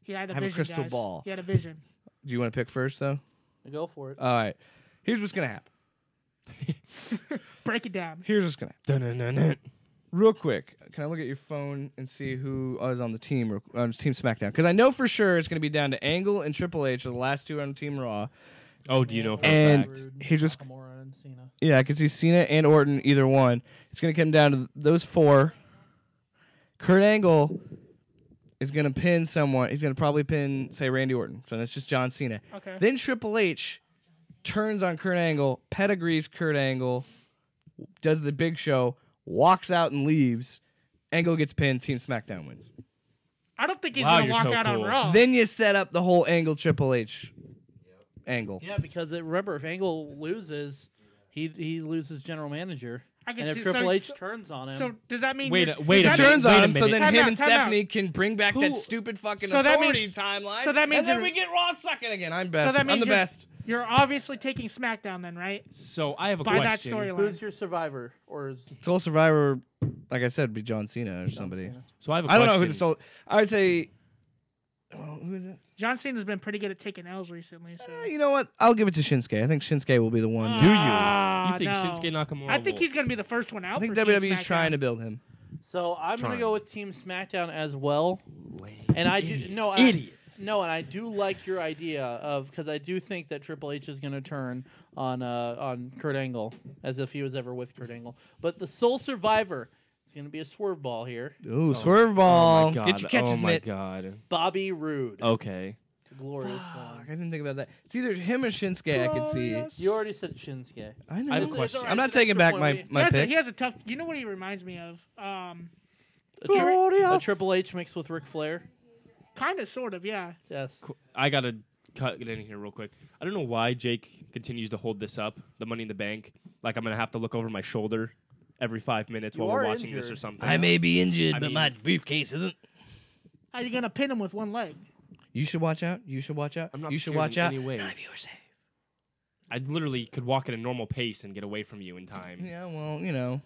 He had a I have a vision, crystal guys. ball. He had a vision. Do you want to pick first though? Go for it. All right. Here's what's gonna happen. Break it down. Here's what's gonna happen. Dun-dun-dun-dun. Real quick, can I look at your phone and see who is on the team on Team SmackDown? Because I know for sure it's going to be down to Angle and Triple H, are the last two on Team Raw. Oh, do you know for a And- fact? here's what's- Nakamura and Cena. Yeah, I can see Cena and Orton, either one. It's going to come down to those four. Kurt Angle is going to pin someone. He's going to probably pin, say, Randy Orton. So that's just John Cena. Okay. Then Triple H turns on Kurt Angle, pedigrees Kurt Angle, does the big show, walks out and leaves. Angle gets pinned, Team SmackDown wins. I don't think he's Wow, gonna you're walk so out cool. on Raw. Then you set up the whole Angle Triple H angle. Yeah, because remember, if Angle loses, he loses general manager, I can and if see, Triple so, H so, turns on him, so does that mean Wait you're- a- wait does a that Turns mean- Wait on a him so minute. then Time him out, and time out. Stephanie can bring back that Who- stupid fucking So that authority means- timeline. so that means and then you're- we get Raw sucking again. I'm best. So that I'm means the you're- best. You're obviously taking SmackDown then, right? So I have a By that question. storyline. who's your survivor? Or is Soul Survivor, like I said, would be John Cena or somebody. Cena? So I have a I question. don't know who the Soul. I would say. Well, who is it? John Cena's been pretty good at taking L's recently. So. You know what? I'll give it to Shinsuke. I think Shinsuke will be the one. Do you? Ah, You think no. Shinsuke Nakamura? I think will- he's gonna be the first one out. I think for Team WWE's trying SmackDown. to build him. So I'm gonna Trying. go with Team SmackDown as well, and I do Idiots. no Idiots. No, and I do like your idea of because I do think that Triple H is gonna turn on Kurt Angle as if he was ever with Kurt Angle, but the sole survivor is gonna be a swerve ball here, Ooh, swerve ball. Oh my god. Get your catches, Oh my mitt. god. Bobby Roode, Okay. glorious Fuck, one. I didn't think about that. It's either him or Shinsuke. I could see. Glorious. You already said Shinsuke. I know. I have a It's question. all right, I'm not it's an taking extra back point. my We- my he pick. has a tough. You know what he reminds me of? A, Glorious. a Triple H mixed with Ric Flair. Kind of, sort of, yeah. Yes. I gotta cut it in here real quick. I don't know why Jake continues to hold this up, the Money in the Bank. Like I'm gonna have to look over my shoulder every 5 minutes You while we're are watching this injured. or something. I may be injured, I but mean- my briefcase isn't. How you gonna pin him with one leg? You should watch out. You should watch out. I'm not You should scared watch in out. any way. None of you are safe. I literally could walk at a normal pace and get away from you in time. Yeah, well, you know,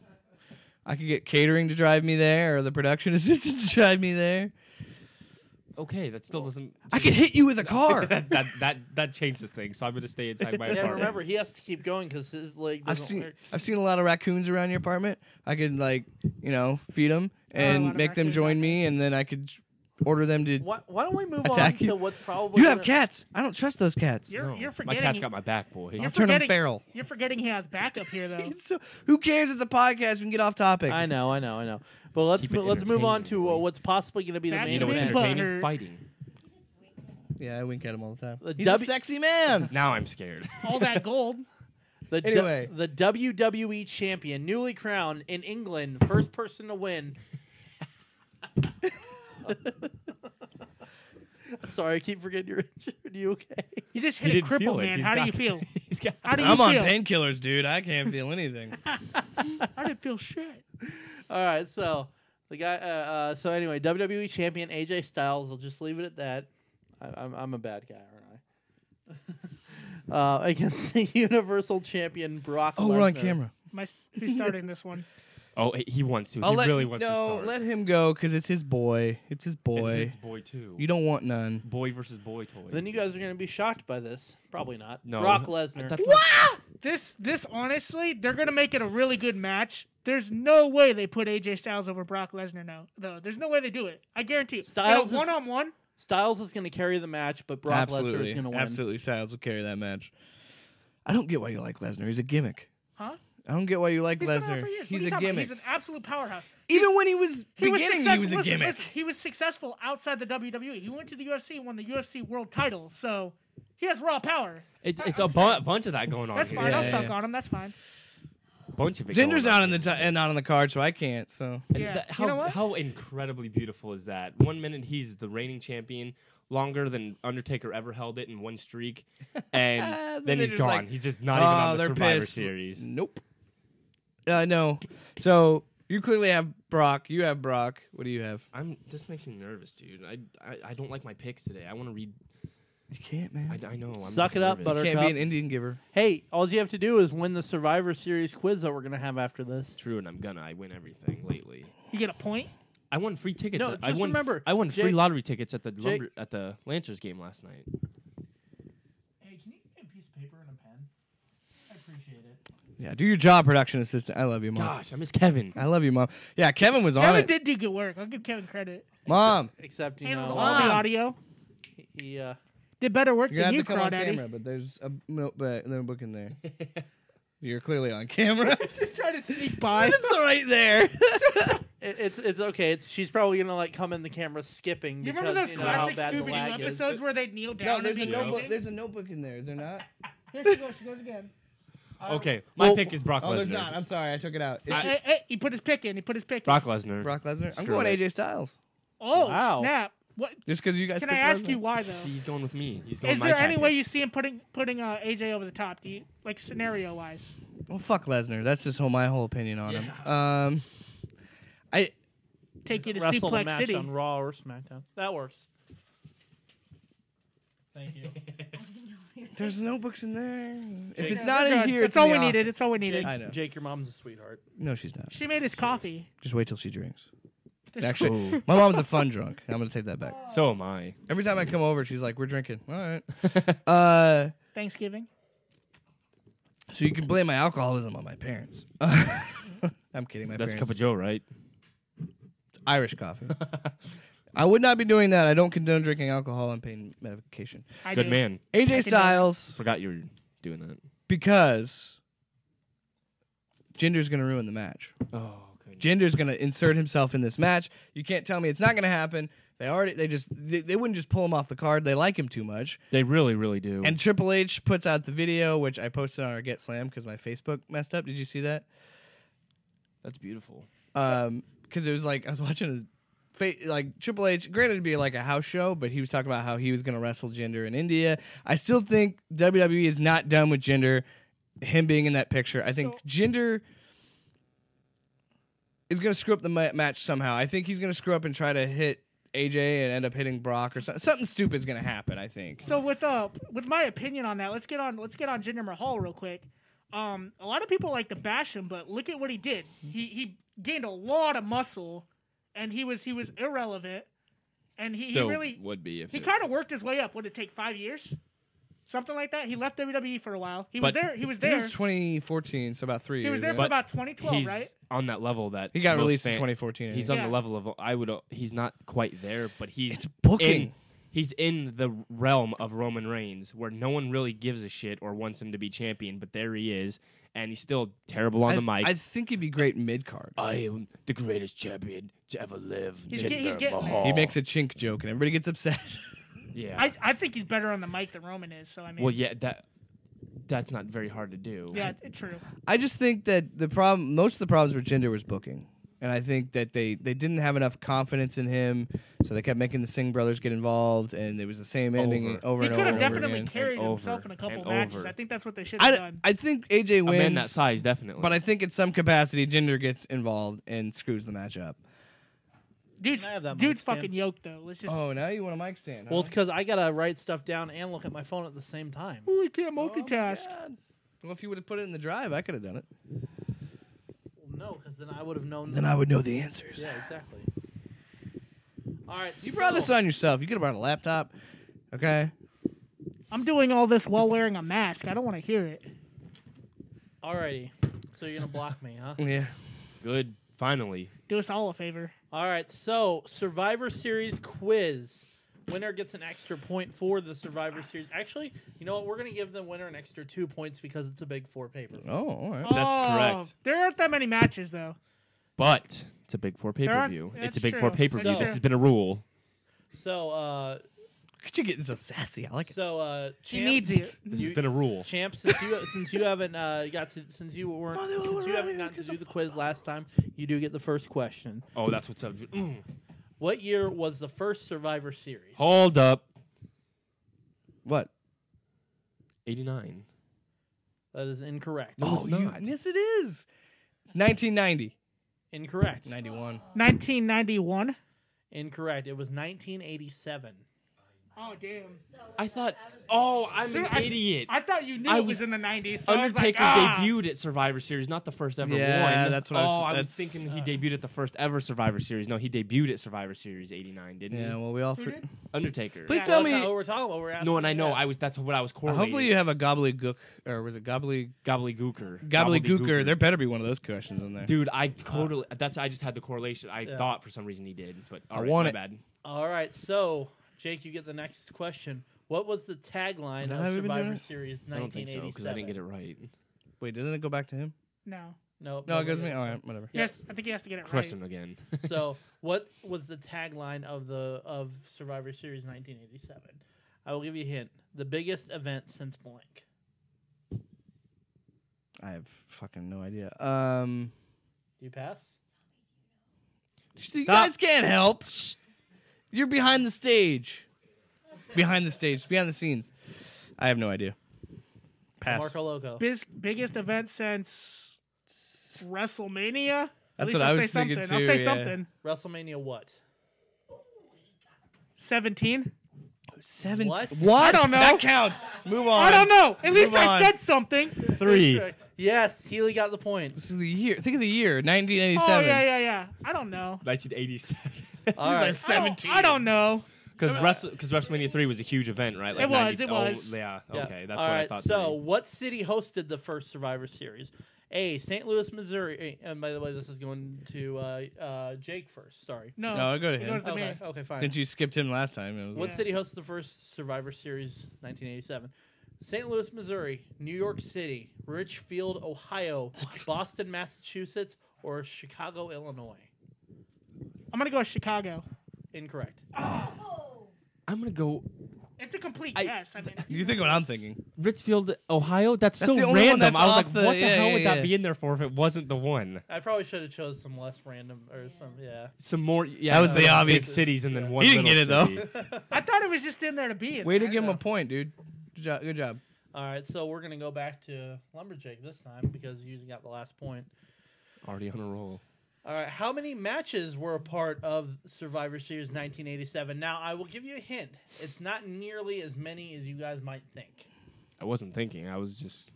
I could get catering to drive me there, or the production assistant to drive me there. Okay, that still doesn't. I could hit you with a car. that changes things. So I'm gonna stay inside my Yeah, apartment. remember he has to keep going because his leg doesn't I've work. seen a lot of raccoons around your apartment. I could feed them a lot and of make them raccoons join out me, and then I could order them to. Why don't we move Attack on you. to what's probably You have gonna- cats. I don't trust those cats. You're No, my forgetting. cat's got my back, boy. You're I'll turn them forgetting- feral. You're forgetting he has backup here, though. So, who cares? It's a podcast. We can get off topic. I know. But let's Keep it let's move on to entertaining, boy. what's possibly going to be the Back main You know what's Big event. entertaining? butthurt. Fighting. Yeah, I wink at him all the time. The He's a W- sexy man. Now I'm scared. All that gold. The Anyway. the WWE champion, newly crowned in England, first person to win. Sorry, I keep forgetting you're injured. Are you okay? You just He hit a didn't feel cripple, it. man. He's How do got- you feel? He's got. How do you I'm on feel? painkillers, dude. I can't feel anything. I didn't feel shit. All right, so the guy. So anyway, WWE champion AJ Styles. I'll just leave it at that. I'm a bad guy, aren't I? Against the Universal Champion Brock Lesnar. Oh, we're on camera. Who's starting this one? Oh, he wants to. I'll He let, really wants to no, start. let him go because it's his boy. It's his And boy. his boy too. You don't want none. Boy versus boy toy. Then you guys are going to be shocked by this. Probably not. No, Brock Lesnar. that's not- This honestly, they're gonna make it a really good match. There's no way they put AJ Styles over Brock Lesnar now, though. There's no way they do it. I guarantee you. Styles is- one on one. Styles is going to carry the match, but Brock Lesnar is Absolutely. going to win. Absolutely. Styles will carry that match. I don't get why you like Lesnar. He's a gimmick. Huh? I don't get why you like He's been around Lesnar. for years. What He's are you a talking about? gimmick. He's an absolute powerhouse. Even when he was beginning, he was a successful- gimmick. listen, he was successful outside the WWE. He went to the UFC and won the UFC World Title. So he has raw power. It's a bunch of that going on That's here. fine. Yeah, I'll yeah, suck yeah. on him. That's fine. Bunch of it. Jinder's going not on on here. not on the card, so I can't. So And Yeah. how, You know what? how incredibly beautiful is that? 1 minute he's the reigning champion, longer than Undertaker ever held it in one streak, and Then then they're he's just gone. like, He's just not even on the they're Survivor pissed. Series. Nope. No. So you clearly have Brock. You have Brock. What do you have? This makes me nervous, dude. I don't like my picks today. I want to read. You can't, man. I know. I'm Suck just it up, nervous. Buttercup. You can't be an Indian giver. Hey, all you have to do is win the Survivor Series quiz that we're going to have after this. True, and I'm gonna. I win everything lately. You get a point. I won free tickets. No, I just won. remember, I won free Jake- lottery tickets at the Jake- at the Lancers game last night. Hey, can you give me a piece of paper and a pen? I appreciate it. Yeah, do your job, production assistant. I love you, Mom. Gosh, I miss Kevin. I love you, Mom. Yeah, Kevin was on Kevin it. did do good work. I'll give Kevin credit. Mom, Except, you Handled know, all the audio. he Did better work you're than gonna have you, to come on Crawdaddy. camera, but there's a notebook in there. You're clearly on camera. Just trying to sneak by. It's right there. it's okay. She's probably gonna like come in the camera skipping. You because, remember those you know, how classic bad the Scooby-Doo lag is. episodes where they'd kneel down No, and there's be a notebook. waving? There's a notebook in there. Is there not? Here she goes. She goes again. Okay, my Well- pick is Brock Oh, there's Lesnar. not. I'm sorry. I took it out. Is she- Hey, he put his pick in. He put his pick in. Brock Lesnar. Brock Lesnar. I'm Screw going it. AJ Styles. Oh, Wow. snap. What? Just because you guys. Can I picked ask Lesnar. you why, though? See, he's going with me. He's going Is my there any way you tactics. see him putting AJ over the top? Do you, like, scenario-wise? Well, fuck Lesnar. That's just my whole opinion on him. I Take you to Wrestle the Suplex match City. on Raw or SmackDown. That works. Thank you. there's notebooks in there. If Jake- it's Yeah, not we're in good. here, That's it's all in we the needed. office. It's all we needed. I know. Jake, your mom's a sweetheart. No, she's not. She made his coffee. Just wait till she drinks. Just- Actually, Ooh. my mom's a fun drunk. I'm gonna take that back. So am I. Every time I come over, she's like, "We're drinking." All right. Thanksgiving. So you can blame my alcoholism on my parents. I'm kidding. My That's parents. Cup of Joe, right? Irish coffee. I would not be doing that. I don't condone drinking alcohol on pain medication. I Good do. man. AJ Styles, Forgot you were doing that. because Jinder's gonna ruin the match. Oh, okay. Jinder's gonna insert himself in this match. You can't tell me it's not gonna happen. They wouldn't just pull him off the card. They like him too much. They really, really do. And Triple H puts out the video, which I posted on our Get Slam because my Facebook messed up. Did you see that? That's beautiful. Because it was like I was watching his like Triple H. Granted, it'd be like a house show, but he was talking about how he was going to wrestle Jinder in India. I still think WWE is not done with Jinder. Him being in that picture, I think Jinder is going to screw up the match somehow. I think he's going to screw up and try to hit AJ and end up hitting Brock or something. Something stupid is going to happen. I think. So with my opinion on that, let's get on Jinder Mahal real quick. A lot of people like to bash him, but look at what he did. He gained a lot of muscle, and he was irrelevant, and he Still really would be if he it- kind of worked his way up. Would it take 5 years? Something like that. He left WWE for a while. He was But- there. He was It there. was 2014, so about 3 years. He was there yeah. for about 2012, he's right? on that level that He got most released in fan- 2014. I He's think. on Yeah. the level of he's not quite there, but he's It's booking. He's in the realm of Roman Reigns, where no one really gives a shit or wants him to be champion, but there he is, and he's still terrible on the mic. I think he'd be great mid card. I am the greatest champion to ever live. He's Jinder getting there. Mahal. He makes a chink joke and everybody gets upset. Yeah. I think he's better on the mic than Roman is. So I mean, well, yeah, that's not very hard to do. yeah, it's true. I just think that most of the problems with Jinder was booking. And I think that they didn't have enough confidence in him, so they kept making the Singh brothers get involved, and it was the same ending over He and could over have and over definitely again. carried And himself over in a couple and matches. over. I think that's what they should have done. I think AJ A wins, man that size, definitely. but I think in some capacity Jinder gets involved and screws the match up. Dude's Can I have that mic dude's stand? fucking yoked though. Let's just. Oh, now you want a mic stand? Well, it's because I gotta write stuff down and look at my phone at the same time. Ooh, we can't Oh, my multitask. God. Well, if you would have put it in the drive, I could have done it. Well, no, because then I would have known. Then I would know the answers. Yeah, exactly. All right, You brought this on yourself. You could have brought a laptop. Okay. I'm doing all this while wearing a mask. I don't want to hear it. Alrighty, so you're gonna block me, huh? Yeah. Good. Finally. Do us all a favor. All right, so Survivor Series quiz. Winner gets an extra point for the Survivor Series. Actually, you know what? We're going to give the winner an extra 2 points because it's a Big Four pay-per-view. Oh, all right. That's correct. There aren't that many matches though. But it's a Big Four pay-per-view. That's It's a Big true. Four pay-per-view. So- This has been a rule. So, Could you getting so sassy? I like it. She Champ, needs it. This has been a rule. Champ, since you haven't since you haven't gotten to do the quiz last time, you do get the first question. Oh, that's what's up. What year was the first Survivor Series? Hold up. What? 89. That is incorrect. No, it's not. Yes, it is. It's 1990. Incorrect. 91. 1991. Incorrect. It was 1987. Oh damn! I thought. Oh, I'm See, an idiot. I thought you knew I it was- was in the 90s. So I was Undertaker like, debuted at Survivor Series, not the first ever Yeah, one. that's what I was- Oh, I was that's- thinking he debuted at the first ever Survivor Series. No, he debuted at Survivor Series '89, didn't Yeah, he? well, we all. Who did? Undertaker. Please Yeah, tell that's me. not what we're talking about. We're asking No, and I know that. that's what I was correlating. Hopefully, you have a gobbledygook, or was it Gobbledygooker. gobbledygooker? There better be one of those questions in there. Dude, I totally. I just had the correlation. I Yeah. thought for some reason he did, but I all right, want my it. bad. All right, so Jake, you get the next question. What was the tagline Is that of how we've been doing Survivor it? Series I don't think so 1987? because I didn't get it right. Wait, doesn't it go back to him? No. Nope, No, it goes nobody to me. did. All right, whatever. Yeah. Yes, I think he has to get it Question again. So, what was the tagline of Survivor Series 1987? I will give you a hint. The biggest event since blank. I have fucking no idea. Do you pass? You guys can't help. Shh. You're behind the stage. Behind the stage. Behind the scenes. I have no idea. Pass. Marco Loco. Biggest event since WrestleMania. At That's least what I I'll was say thinking something. I'll too, say yeah. something. WrestleMania what? 17. 17. What? I don't know. That counts. Move on. I don't know. At least Move I on. said something. 3. Yes, Healy got the point. This is the year. Think of the year. 1987. Oh yeah. I don't know. 1987. All right. 17. I don't know. Because WrestleMania 3 was a huge event, right? It was, it was. Yeah, Yeah. okay. That's All what right, I thought. So, 3. what city hosted the first Survivor Series? A. St. Louis, Missouri. And by the way, this is going to Jake first. Sorry. No. No, go to It him. goes to Okay. me. Okay. Fine. Since you skipped him last time. It was What Yeah. city hosted the first Survivor Series 1987? St. Louis, Missouri, New York City, Richfield, Ohio, Boston, Massachusetts, or Chicago, Illinois? I'm gonna go with Chicago. Incorrect. I'm going to go It's a complete I- guess. I mean, You think what I'm thinking. Richfield, Ohio. That's That's so the only one random. that's I was off like, the- what the yeah, hell yeah, would yeah. that be in there for if it wasn't the one? I probably should have chose some less random or some. Yeah. Some more. Yeah, That was the big obvious- cities and then Yeah. one. He didn't little get it, city. I thought it was just in there to be in Way to there. give him a know. point, dude. Good job. Good job. All right, so we're gonna go back to Lumberjake this time because you got the last point. Already on a roll. All right, how many matches were a part of Survivor Series 1987? Now, I will give you a hint. It's not nearly as many as you guys might think. I wasn't thinking. I was just.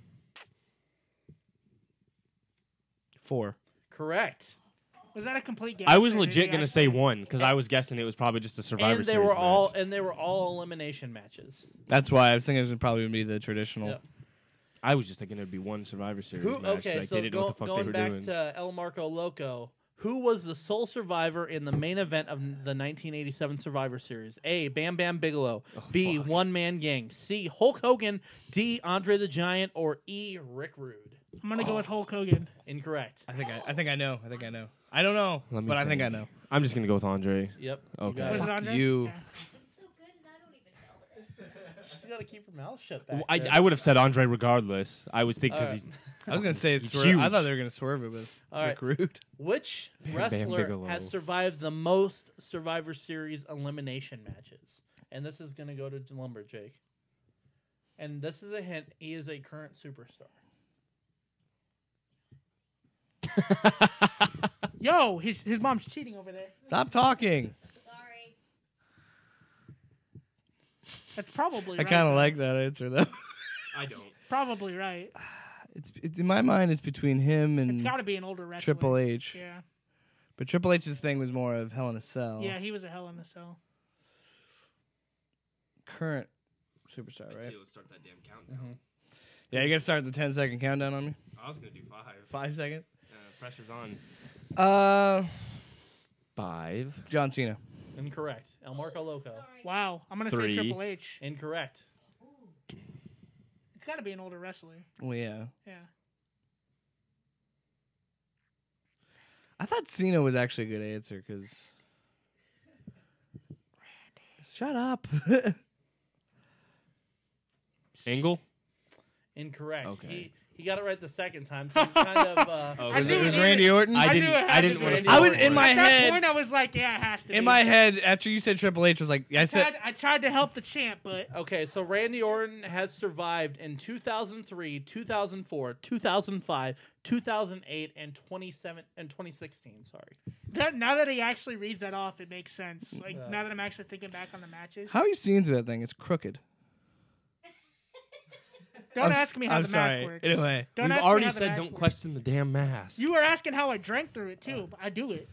4. Correct. Was that a complete guess? I was or did legit you gonna say actually- 1 because I was guessing it was probably just a Survivor And they Series were all match. elimination matches. That's why I was thinking it would probably be the traditional. Yep. I was just thinking it'd be 1 Survivor Series match. Okay, Like, so they didn't know what the fuck they going were back doing. to El Marco Loco, who was the sole survivor in the main event of the 1987 Survivor Series? A. Bam Bam Bigelow. B. fuck. One Man Gang. C. Hulk Hogan. D. Andre the Giant. Or E. Rick Rude. I'm gonna go with Hulk Hogan. Incorrect. I think I know. I think I know. I don't know, Let me but I think I think. know. I'm just gonna go with Andre. Yep. Okay. You Was got it it. Andre? you. Yeah. I'm so good and I don't even know it. She's got to keep her mouth shut back. I, there. I would have said Andre regardless. I was thinking because All right. he's I was gonna say it's It's swerve. I huge. thought they were gonna swerve it with All Rick Rude. Which Bam wrestler Bigelow. has survived the most Survivor Series elimination matches? And this is going to go to Lumberjake. And this is a hint. He is a current superstar. Yo, his mom's cheating over there. Stop talking. Sorry. That's probably I right. kind of though. like that answer though. I don't. Probably right. In my mind, it's between him It's and got to be an older wrestler. Triple H. Yeah. But Triple H's thing was more of Hell in a Cell. Yeah, he was a Hell in a Cell. Current superstar, right? Let's start that damn countdown. Yeah, you gonna start the 10-second countdown on me? I was gonna do 5. 5 seconds. Pressure's on. 5. 5. John Cena. Incorrect. El Marco Loco. Sorry. Wow, I'm gonna say 3. Triple H. Incorrect. It's got to be an older wrestler. Well, yeah. Yeah. I thought Cena was actually a good answer because. Shut up. Angle? Incorrect. Okay. He got it right the second time. So he kind of. Oh, I Was knew it was it. Randy Orton? I knew didn't. it had I to didn't be want to. Randy I was Orton. in my At that head. point, I was like, yeah, it has to be. In my head, after you said Triple H, was like, I said. I tried to help the champ, but Okay, so Randy Orton has survived in 2003, 2004, 2005, 2008, and 2016. Sorry. now that he actually reads that off, it makes sense. Like Yeah. now that I'm actually thinking back on the matches. How are you seeing through that thing? It's crooked. Don't ask me how I'm the sorry. mask works. Anyway, Don't We've ask me already how the said mask don't works. question the damn mask. You were asking how I drank through it too, but I do it.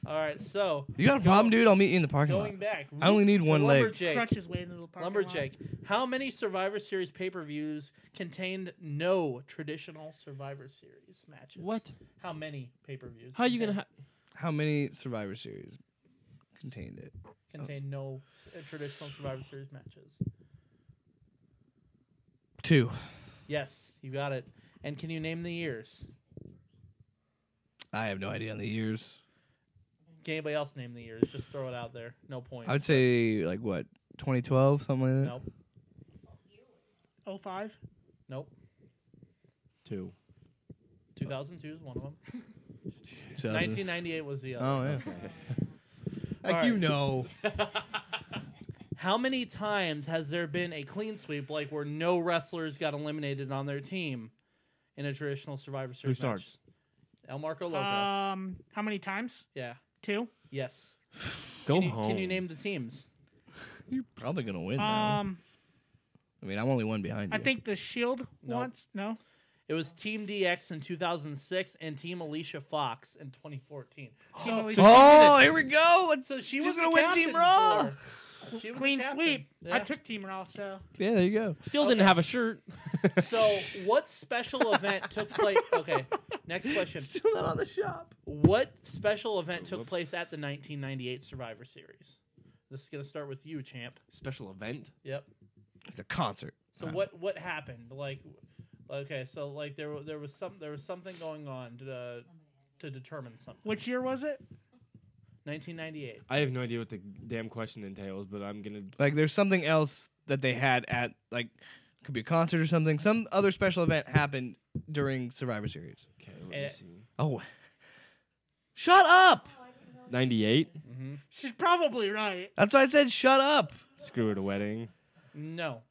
All right, so you got a problem, dude? I'll meet you in the parking lot. going back. I only need one leg. Lumberjake. Crutches way into the parking Lumberjake. How many Survivor Series pay-per-views contained no traditional Survivor Series matches? What? How many pay-per-views? How are you gonna? How many Survivor Series contained it? contain no traditional Survivor Series matches? 2. Yes, you got it. And can you name the years? I have no idea on the years. Can anybody else name the years? Just throw it out there. No point. I would say like what, 2012, something like that. Nope. 05. Nope. 2. 2002 is one of them. 2000. 1998 was the other. Oh yeah. Like All you right. know. How many times has there been a clean sweep, like where no wrestlers got eliminated on their team in a traditional Survivor Series Who match? starts? El Marco Loco. How many times? Yeah. 2. Yes. Go Can home. you name the teams? You're probably gonna win. Now. I mean, I'm only one behind you. I think the Shield No. once. No. It was Team DX in 2006 and Team Alicia Fox in 2014. Team Alicia- Oh, here we go. So she She's was gonna the win captain Team Raw. for- She was the Clean captain. sweep. Yeah. I took Team Raw, so Yeah, there you go. Still didn't have a shirt. So, what special event took place? Okay, next question. Still not on the shop. What special event took place at the 1998 Survivor Series? This is gonna start with you, champ. Special event. Yep. It's a concert. So what happened? Like, okay, so like there was something going on to determine something. which year was it? 1998. I have no idea what the damn question entails, but I'm gonna. Like, there's something else that they had at, like, could be a concert or something. Some other special event happened during Survivor Series. Okay, let me Eh. see. Oh. Shut up! 98. She's probably right. That's why I said shut up. Screw it, a wedding. No.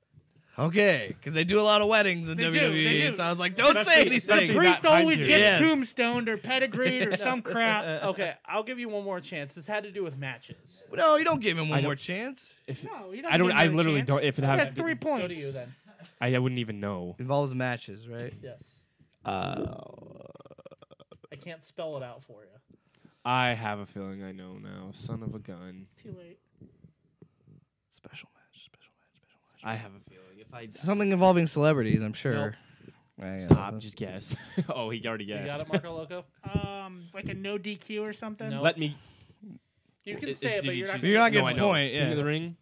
Okay, because they do a lot of weddings in They do, WWE. they do. So I was like, don't say Especially- anything. especially Priest that time always period. gets Yes. tombstoned or pedigreed or some crap. Okay, I'll give you one more chance. This had to do with matches. No, you don't give him one I more don't- chance. If No, he doesn't I don't. give I him a literally chance. don't. If it He has, has 3 points. Go to you then. I wouldn't even know. Involves matches, right? Yes. Uh, I can't spell it out for you. I have a feeling I know now. Son of a gun. Too late. special match, special match, special match. I have a feeling if I Something involving celebrities, I'm sure. Nope. I got stop, nothing. just guess. Oh, he already You guessed. got it, Marco Loco? Like a no DQ or something. No. Let me. You can Is- say it, did but you you're not choose- gonna You're not get getting No, I the know. point, King yeah. of the Ring.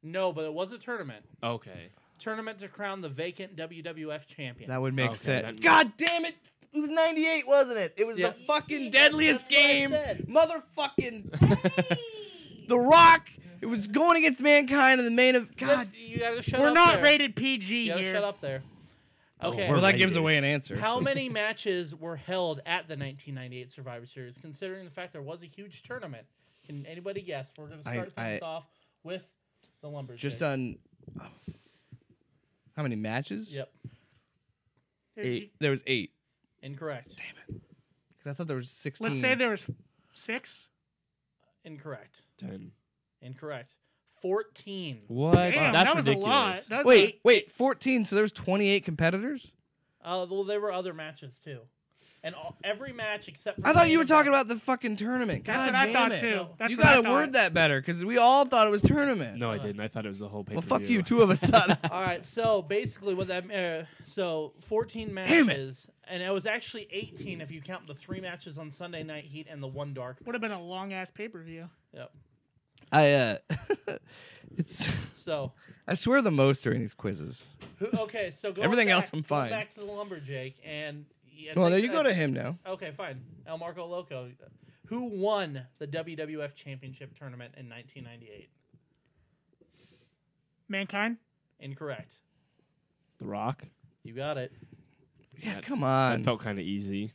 No, but it was a tournament. Okay. Tournament to crown the vacant WWF champion. That would make Okay, sense. that- God damn it! It was 98, wasn't it? It was Yeah. the fucking deadliest That's what I game. said. Motherfucking The Rock. It was going against Mankind in the main of God. You gotta shut We're up not there. rated PG You gotta here. shut up there. Okay. we're Well, that rated. gives away an answer. How many matches were held at the 1998 Survivor Series, considering the fact there was a huge tournament? Can anybody guess? We're going to start things off with the Lumberjack. Just on how many matches? Yep. 8. There was 8. Incorrect. 'Cause I thought there was 16. Let's say there was 6. Incorrect. 10. Incorrect. 14. What? Damn, That's that was ridiculous. a lot. That's Wait, 14. So there was 28 competitors. Well, there were other matches too, and every match except for I the thought you main were talking event- about the fucking tournament. That's God what I damn thought it. too. No. That's You what I gotta thought. word that better because we all thought it was tournament. No, I didn't. I thought it was the whole paper. Well, fuck you. 2 of us thought. All right, so basically, what that 14 Damn it. matches, and it was actually 18 if you count the 3 matches on Sunday Night Heat and the 1 dark. Would have been a long ass pay per view. Yep. I it's So, I swear the most during these quizzes. okay, so going Everything back, else I'm fine. Going back to the Lumberjake, and Well, there you go to him now. Okay, fine. El Marco Loco, who won the WWF Championship tournament in 1998? Mankind. Incorrect. The Rock. You got it. Yeah, That- come That on. felt kind of easy.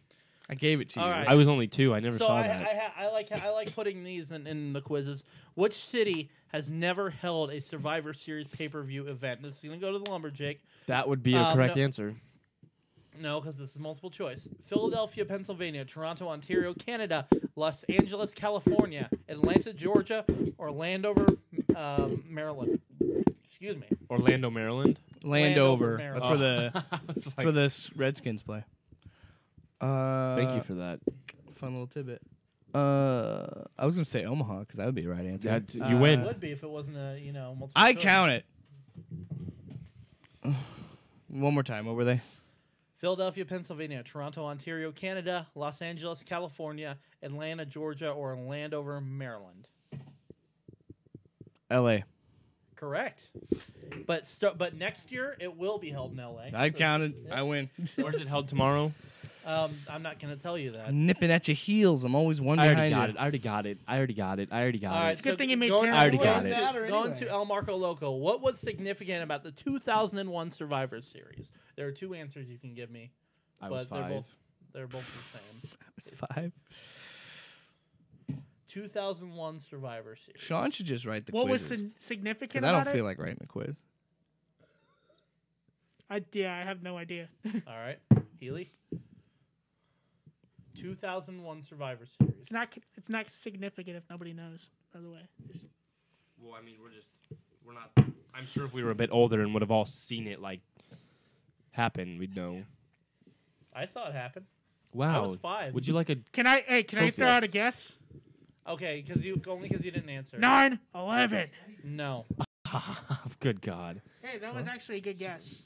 I gave it to you. All right. I was only 2. I never So saw I that. I like putting these in the quizzes. Which city has never held a Survivor Series pay-per-view event? This is going to go to the Lumberjake. That would be a correct no. answer. No, because this is multiple choice. Philadelphia, Pennsylvania, Toronto, Ontario, Canada, Los Angeles, California, Atlanta, Georgia, or Landover, Maryland. Excuse me. Orlando, Maryland. Landover. Maryland. That's where the I was that's like, where the Redskins play. thank you for that. fun little tidbit. I was gonna say Omaha because that would be the right answer. That- you win. It would be if it wasn't a multiple I choice. count it. One more time. What were they? Philadelphia, Pennsylvania, Toronto, Ontario, Canada, Los Angeles, California, Atlanta, Georgia, or Landover, Maryland. L.A. Correct. But next year it will be held in LA. I counted. I win. Where's it held tomorrow? I'm not going to tell you that. Nipping at your heels. I'm always one I already behind got you. it. I already got it. I already got it. I already got All it. right, good thing you made going, Karen I already got going it. to- Matter Going anyway. to El Marco Loco, what was significant about the 2001 Survivor Series? There are 2 answers you can give me, I was but they're 5. both the same. I was 5. 2001 Survivor Series. Sean should just write the What was quizzes. significant Because I about don't it? feel like writing a quiz. I have no idea. All right, Healy. 2001 Survivor Series. It's not significant if nobody knows. By the way, Well, I mean, we're not. I'm sure if we were a bit older and would have all seen it like happen, we'd know. I saw it happen. Wow. I was 5. Would you like a? can I Trophy. throw out a guess? Okay, only because you didn't answer. 9/11. No. Good God. Hey, that was actually a good guess.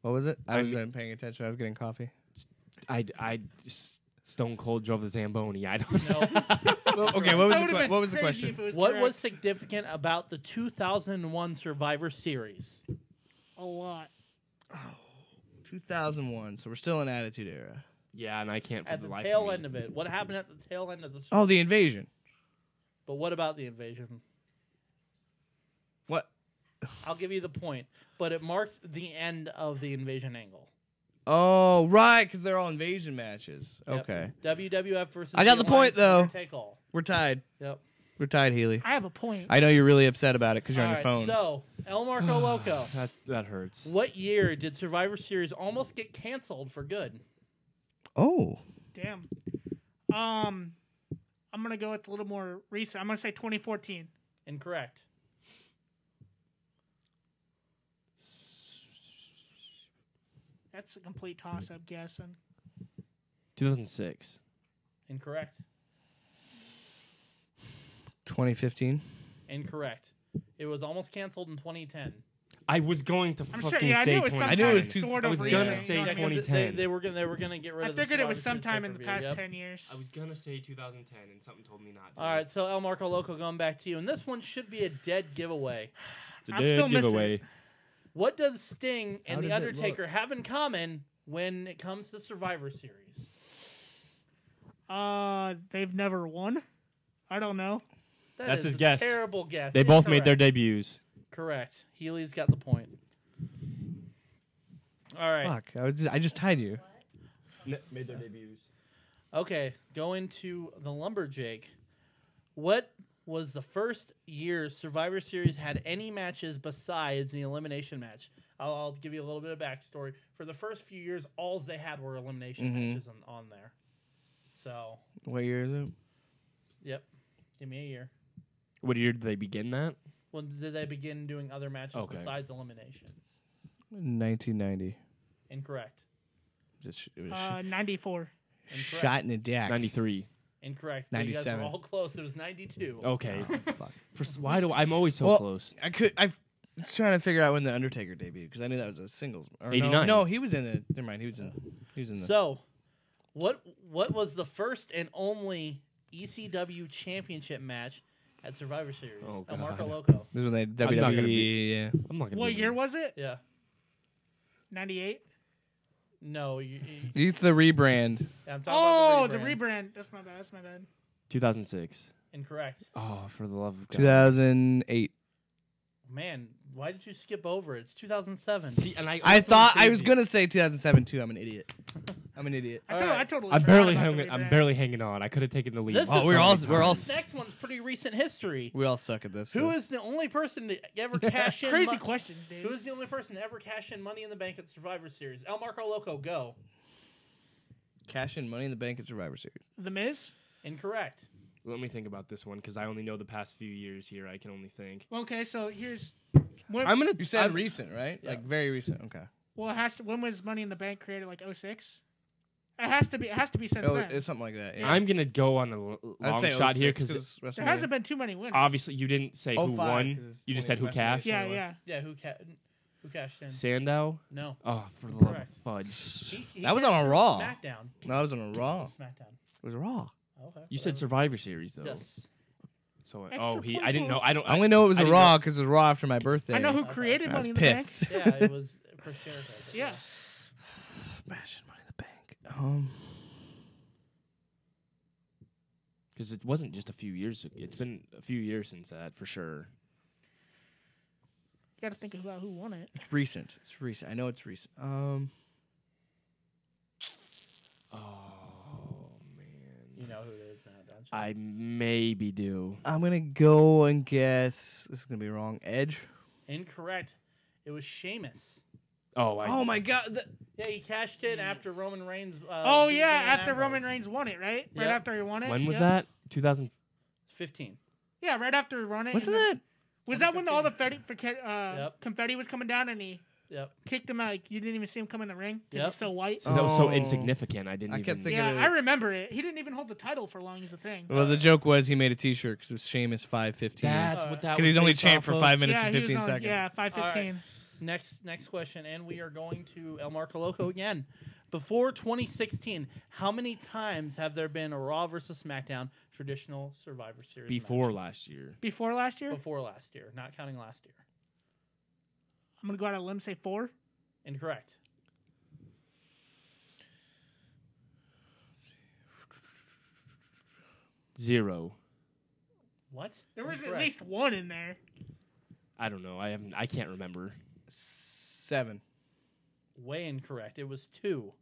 What was it? I I wasn't paying attention. I was getting coffee. I just Stone Cold drove the Zamboni. I don't No. Okay, what was That would've been what was the crazy question? if it was What correct. was significant about the 2001 Survivor Series? A lot. 2001. So we're still in Attitude Era. Yeah, and I can't for At the the life tail of me. end of it. What happened at the tail end of the Oh, the invasion. But what about the invasion? What? I'll give you the point. But it marked the end of the invasion angle. Oh, right, because they're all invasion matches. Yep. Okay. WWF versus I got the point, Alliance, though. winner Take all. We're tied. Yep. We're tied, Healy. I have a point. I know you're really upset about it because you're All on your right, phone. so, El Marco Loco. That hurts. What year did Survivor Series almost get canceled for good? Oh. Damn. I'm gonna go with a little more recent. I'm gonna say 2014. Incorrect. That's a complete toss up guessing. 2006. Incorrect. 2015. Incorrect. It was almost canceled in 2010. I was going to I'm sure. fucking Yeah, I say knew it was 2010. I knew it was sometime two- sort I of was recent. gonna say you know, 2010. They were gonna get rid I of the figured it was Survivor Series sometime in the pay-per-view, past yep. 10 years. I was gonna say 2010, and something told me not to. All right, so El Marco Loco, going back to you, and this one should be a dead giveaway. It's a I'm dead still missing. giveaway. What does Sting How and The does it Undertaker have in common when it comes to Survivor Series? They've never won. I don't know. That That's is his a guess. Terrible guess. They both made their Incorrect. debuts. Correct. Healy's got the point. All right. Fuck. I just tied you. Made their debuts. Okay, going to the Lumberjake. What was the first year Survivor Series had any matches besides the elimination match? I'll give you a little bit of backstory. For the first few years, all they had were elimination Mhm. matches on there. So, What year is it? yep. Give me a year. What year did they begin that? When did they begin doing other matches Okay. besides elimination? 1990. Incorrect. It was 94. Incorrect. shot in the dick. 93. Incorrect. But you guys were 97. all close. It was 92. Okay. Fuck. Why do I'm always so Well, close? I was trying to figure out when the Undertaker debuted because I knew that was a singles. Or 89. No, he was in the. Never mind. He was in the. So, what was the first and only ECW championship match at Survivor Series. Oh, El Marco God. Loco. This is when they not gonna WWE. be- Yeah. I'm not gonna. What be year was it? Yeah. 98. No, It's the rebrand. I'm talking Oh, about the rebrand. That's my bad. That's my bad. 2006. Incorrect. Oh, for the love of God. 2008. Man, why did you skip over it? It's 2007. See, and I thought I was gonna say 2007 too. I'm an idiot. I'm an idiot. I Alright. totally. I'm forgot barely about the hanging. I'm rebrand. barely hanging on. I could have taken the lead. This Oh, is we're all- so we're all many This times. next one's pretty recent history. We all suck at this. Who so. is the only person to ever cash in? Crazy questions, dude. Who is the only person to ever cash in Money in the Bank at Survivor Series? El Marco Loco, go. Cash in Money in the Bank at Survivor Series? The Miz. Incorrect. Let me think about this one because I only know the past few years here. I can only think. Okay, so here's. When, I'm gonna. You said I'm- recent, right? Yeah. Like very recent. Okay. well, it has to. When was Money in the Bank created? Like 06. It has to be. It has to be since Oh, then. it's something like that. Yeah. I'm gonna go on a I'd long say shot here 06, because There hasn't been too many winners. obviously you didn't say who 05, 'cause won. it's You just 20 said who West cashed. Nation. Yeah, Anyway. yeah. Yeah, who cashed in? Sandow. No. Oh, for the love of Correct. fudge. He That was cashed on a in Raw. SmackDown. No, I was on a Raw. SmackDown. It was Raw. Okay. You said whatever. Survivor Series though. Yes. So Extra oh he I didn't know. point. I don't. I only know it was I a didn't Raw know- because it was Raw after my birthday. I know who Okay. created I was Money in the pissed. Yeah, it was Chris Jericho. but Yeah. Smashing Money in the Bank. Because it wasn't just a few years. It's been a few years since that for sure. You got to think about who won it. It's recent. It's recent. I know it's recent. Oh man. You know who it is now, don't you? I maybe do. I'm gonna go and guess. This is gonna be wrong. Edge. Incorrect. It was Sheamus. Oh, Oh my God. Yeah, he cashed in after Roman Reigns. Oh beat yeah, Dean after Ambrose. Roman Reigns won it, right? Right Yep. after he won it. when was yeah. that? 2000. 15. Yeah, right after he won it. Wasn't and then- that? Was that when all the Yep. confetti was coming down and he Yep. kicked him out? Like, you didn't even see him come in the ring because Yep. he's still white. So that was so Oh. insignificant. I didn't I even. kept thinking Yeah, of- I remember it. He didn't even hold the title for long. Is the thing. Well, the joke was he made a T-shirt because it was Sheamus 515. That's Alright. what that was. Because he's only based champ off for of. 5 minutes yeah, and he was 15 on- seconds. Yeah, 5:15. Next question, and we are going to El Marco Loco again. Before 2016, how many times have there been a Raw versus SmackDown traditional Survivor Series Before match? last year. Before last year, Before last year, not counting last year. I'm gonna go out on a limb, say 4. Incorrect. Zero. What? There was at Incorrect. least one in there. I don't know. I can't remember. 7. Way incorrect. It was 2.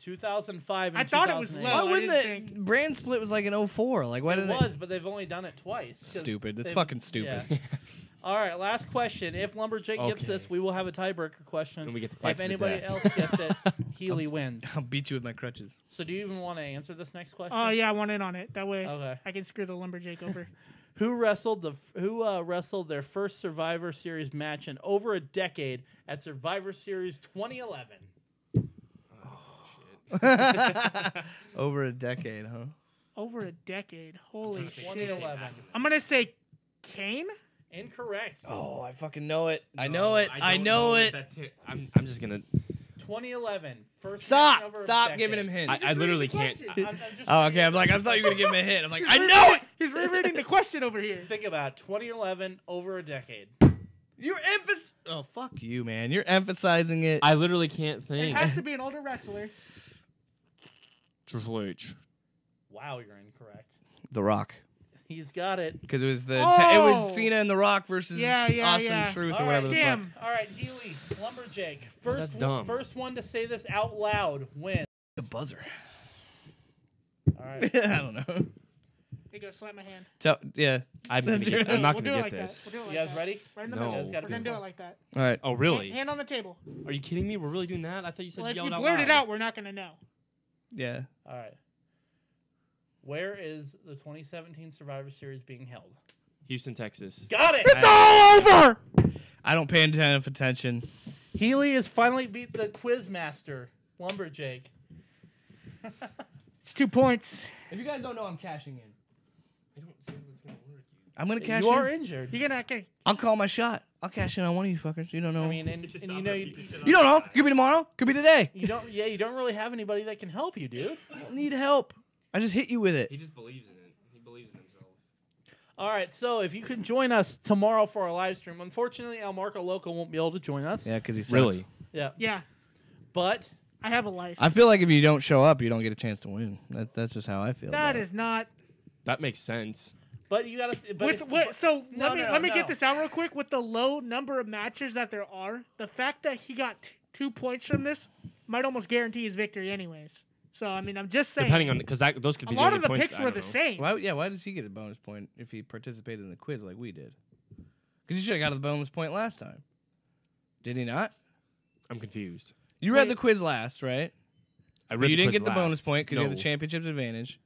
2005 and I thought it was 2008. low. Why I wouldn't didn't the think- brand split was like an 04? Like why It did they? was, but they've only done it twice. 'cause Stupid. That's they've- fucking stupid. yeah. All right, last question. If Lumberjack gets Okay. this, we will have a tiebreaker question. And we get to fight If to the anybody death. else gets it, Healy wins. I'll beat you with my crutches. So do you even want to answer this next question? Oh yeah, I want in on it. That way Okay. I can screw the lumberjack over. Who wrestled their first Survivor Series match in over a decade at Survivor Series 2011? Over a decade, huh? Over a decade. Holy shit. 2011. I'm gonna say Kane. Incorrect. Oh, I fucking know it. I know it. I know it. I'm just gonna. 2011. First match Stop! over a Stop decade. giving him hints. I literally can't. I'm just Oh, okay. I'm like, I thought you were gonna give him a hint. I'm like, I know it. He's rereading the question over here. Think about it. 2011 over a decade. You're Oh, fuck you, man. You're emphasizing it. I literally can't It think. has to be an older wrestler. Triple H. Wow, you're incorrect. The Rock, He's got it. because it was it Oh! was Cena and The Rock versus Yeah, yeah, Awesome yeah. Truth All or right, whatever the fuck. Damn. All right, Healy, Lumberjake. that's dumb. First one to say this out loud wins. The buzzer. All right. I don't know. Here you go. Slap my hand. Yeah. I'm That's your- not We'll gonna do it get like that. this. We'll do it like You guys that. ready? Right in the No. middle. You guys gotta We're be gonna do it involved. like that. All right. Oh really? Hand on the table. Are you kidding me? We're really doing that? I thought you said Well, if yelled you out blurt loud. it out, we're not gonna know. Yeah. All right. Where is the 2017 Survivor Series being held? Houston, Texas. Got it. All over. I don't pay enough attention. Healy has finally beat the quiz master, Lumberjake. It's 2 points. If you guys don't know, I'm cashing in. I don't see what's gonna work. I'm gonna cash You in. are injured. You're gonna. Okay. I'll call my shot. I'll cash in on one of you fuckers. You don't know. I mean, and you know, you don't know. Could be tomorrow. Could be today. you don't. Yeah, you don't really have anybody that can help you, dude. I don't need help. I just hit you with it. He just believes in it. He believes in himself. All right, so if you can join us tomorrow for our live stream, unfortunately, El Marco Loco won't be able to join us. Yeah, because he sucks. Really? Yeah. Yeah, But I have a life. I feel like if you don't show up, you don't get a chance to win. That's just how I feel. That about it. is not. That makes sense. but you gotta. But With if- what? So No, let me no. get this out real quick. With the low number of matches that there are, the fact that he got 2 points from this might almost guarantee his victory, anyways. So I mean, I'm just saying. Depending on because those could a be lot the of the only picks points, I were don't the know. same. Why does he get a bonus point if he participated in the quiz like we did? Because he should have got the bonus point last time. Did he not? I'm confused. You read Wait. the quiz last, right? I But read you the didn't quiz get the bonus last. point because you had No. the championship's advantage.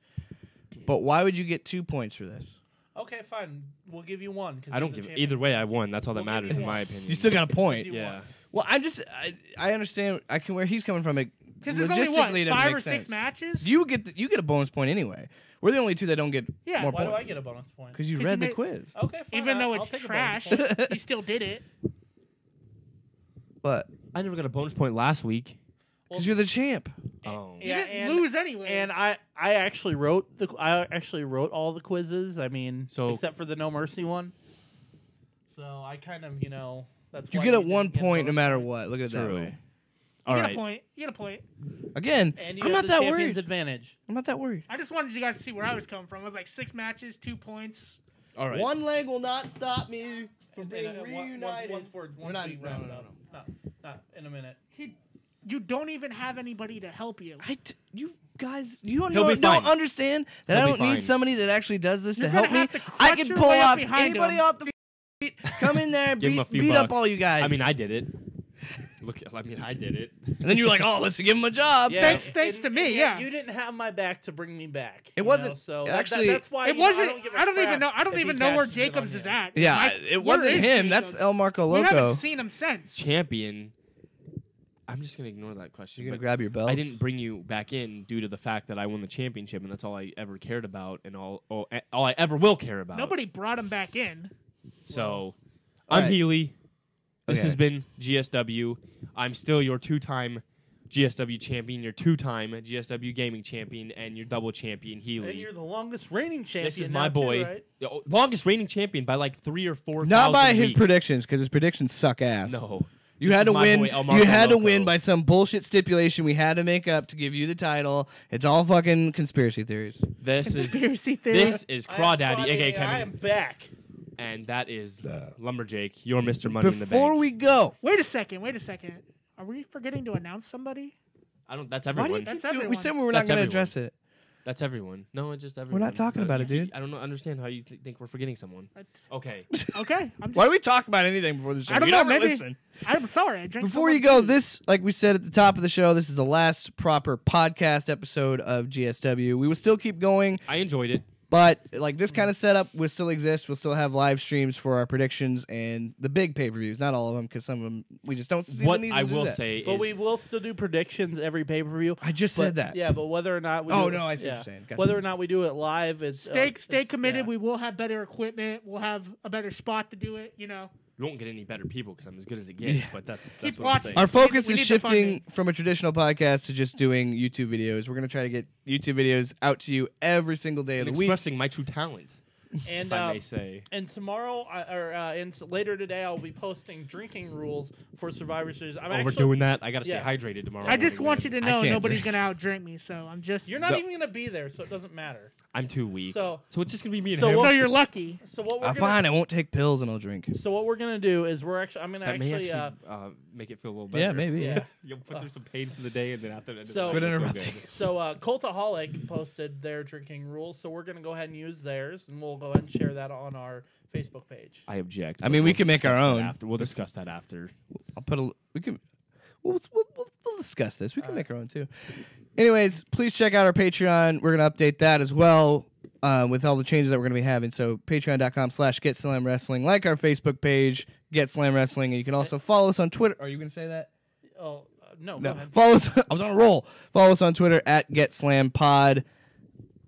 But why would you get 2 points for this? okay, fine. We'll give you one. 'cause I don't he's the give champion. either way. I won. That's all that We'll give matters you in my one. opinion. You still got a point. You Yeah. won. Well, I understand. I can where he's coming from. It Because there's only what, logistically it doesn't 5 make or 6 sense. matches. You get a bonus point anyway. We're the only two that don't get Yeah, more Why do I points get a bonus point? because you 'Cause read you the made- quiz. Okay, fine. even though I'll it's take a bonus trash, point. he still did it. But I never got a bonus point last week. because you're the champ. Oh. You Yeah, didn't and- lose anyway. And I actually wrote all the quizzes. I mean, So- except for the No Mercy one. So I kind of, that's You why get a didn't 1 get a point no bonus matter point. what. Look at it that True. way. All you get right. a point. You get a point. Again, And you I'm have not the that champion's worried. advantage. I'm not that worried. I just wanted you guys to see where I was coming from. It was like 6 matches, 2 points. All right. One leg will not stop me from And- being and, reunited. Once We're we not- round no. up. Not in a minute. You don't even have anybody to help you. You guys, you don't, He'll be don't fine. understand that He'll I be don't need fine. somebody that actually does this You're to help gonna me. have to I crutch can your pull way up off behind anybody him. off the feet, come in there and Give him a few beat up bucks. all you guys. I mean, I did it. Look, I mean, I did it. and then you're like, oh, let's give him a job. Thanks to me, yeah. You didn't have my back to bring me back. It wasn't- So actually- that's why It wasn't. I don't even know. I don't even know where Jacobs is at. Yeah, Like, it where wasn't is him. That's Jacobs? El Marco We Loco. haven't seen him since. Champion. I'm just gonna ignore that question. You're gonna but grab your belt. I didn't bring you back in due to the fact that I won the championship, and that's all I ever cared about, and all I ever will care about. Nobody brought him back in. So, All I'm right. Healy. This Okay. has been GSW. I'm still your 2-time GSW champion, your 2-time GSW gaming champion, and your double champion, And Healy. you're the longest reigning champion. This is now, my too, boy. right? Longest reigning champion by like 3 or 4. Not by his weeks. predictions, because his predictions suck ass. No. You This had is to my win. boy, El You Marco had to Loco. win by some bullshit stipulation we had to make up to give you the title. It's all fucking conspiracy theories. This is Conspiracy theory. this is I am Crawdaddy, aka Friday, Kevin, I am back. and that is Lumberjake, your Mr. Money in the Before Bank. we go, Wait a second. Are we forgetting to announce somebody? I don't. That's why do everyone. you That's keep doing- we everyone. said we were not That's going to everyone. address it. That's everyone. No, it's just everyone. not talking about it, dude. I don't understand how you think we're forgetting someone. Okay. Okay. Why do we talk about anything before the show? I don't you know, never maybe- listen. I'm sorry. I drank Before so you much go, food. this, like we said at the top of the show, this is the last proper podcast episode of GSW. We will still keep going, I enjoyed it. but like this kind of setup will still exist. We'll still have live streams for our predictions and the big pay-per-views. Not all of them, because some of them we just don't see What the need I to do will that. say But is we will still do predictions every pay per view. I just said that. Yeah, but whether or not we Oh, do no, it, I see what yeah. you're saying. Gotcha. Whether or not we do it live, it's Stay it's- committed. yeah. We will have better equipment. We'll have a better spot to do it. You know. we won't get any better people because I'm as good as it gets. But that's Keep what I'm watching. saying. Our focus we is need the shifting funding. from a traditional podcast to just doing YouTube videos. We're going to try to get YouTube videos out to you every single day of And the week. expressing my true talent, And if I may say. and tomorrow later today, I'll be posting drinking rules for Survivor Series. I'm Oh, we're actually, doing that. I gotta stay Yeah. hydrated tomorrow. I just morning, want man. you to I know can't nobody's drink. gonna outdrink me. So I'm just. You're not No. even gonna be there, so it doesn't matter. I'm too weak. So- it's just gonna be me and so him. what- So you're lucky. So what we're gonna, Fine, I won't take pills and I'll drink. So what we're gonna do is I'm gonna that may actually. actually make it feel a little better. Yeah, maybe. yeah. You'll put through some pain for the day, and then after that, So- Quit it'll feel interrupting. good. So Cultaholic posted their drinking rules, so we're gonna go ahead and use theirs, and we'll go ahead and share that on our Facebook page. I object. I but mean, we we'll can make our discuss that own. After. We'll discuss that after. I'll put a. We can. We'll discuss this. We can make our own too. Anyways, please check out our Patreon. We're gonna update that as well with all the changes that we're gonna be having. So patreon.com/GetSlamWrestling. Like our Facebook page, Get Slam Wrestling, and you can also follow us on Twitter. Are you gonna say that? Oh no, go No. ahead. Follow us. I was on a roll. Follow us on Twitter at GetSlamPod.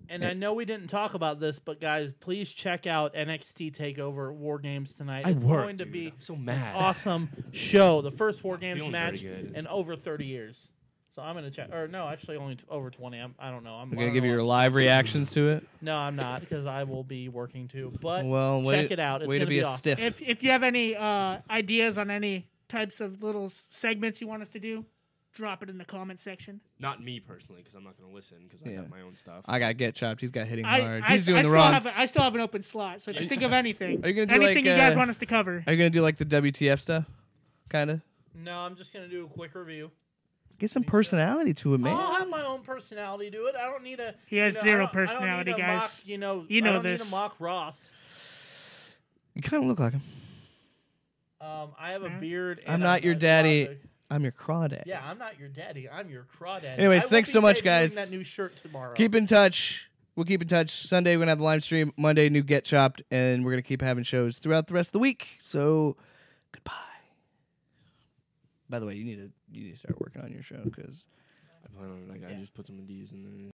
And I know we didn't talk about this, but guys, please check out NXT Takeover War Games tonight. It's going to be I'm so mad. an awesome show. The first War Games feeling match very good. in over 30 years. So I'm gonna check. Or no, actually only over 20. I don't know. I'm gonna give you your live reactions to it. No, I'm not because I will be working too. But Well, check it out. It's way to gonna be a awesome. stiff. If you have any ideas on any types of little segments you want us to do, drop it in the comment section. Not me personally, because I'm not going to listen because I Yeah. got my own stuff. I got Get Chopped. He's got Hitting I, Hard. I, He's doing I the still runs. have I still have an open slot, so if you think of anything, Are you gonna do anything like, you guys want us to cover. Are you gonna do like the WTF stuff? Kind of. No, I'm just gonna do a quick review. Get some personality to it, man. I'll have my own personality to it. I don't need a. He has you know, zero I don't need personality, a guys. Mock, You I know don't this. need a mock Ross. You kind of look like him. I have a Snap. beard. And I'm not your daddy. crawdad. I'm your crawdad. Yeah, I'm not your daddy. I'm your crawdad. Anyways, I will thanks be so much, debuting guys. That new shirt tomorrow. Keep in touch. We'll keep in touch. Sunday, we're going to have the live stream. Monday, new Get Chopped. And we're going to keep having shows throughout the rest of the week. So, goodbye. By the way, you need to start working on your show because I plan on it. I just put some D's in there.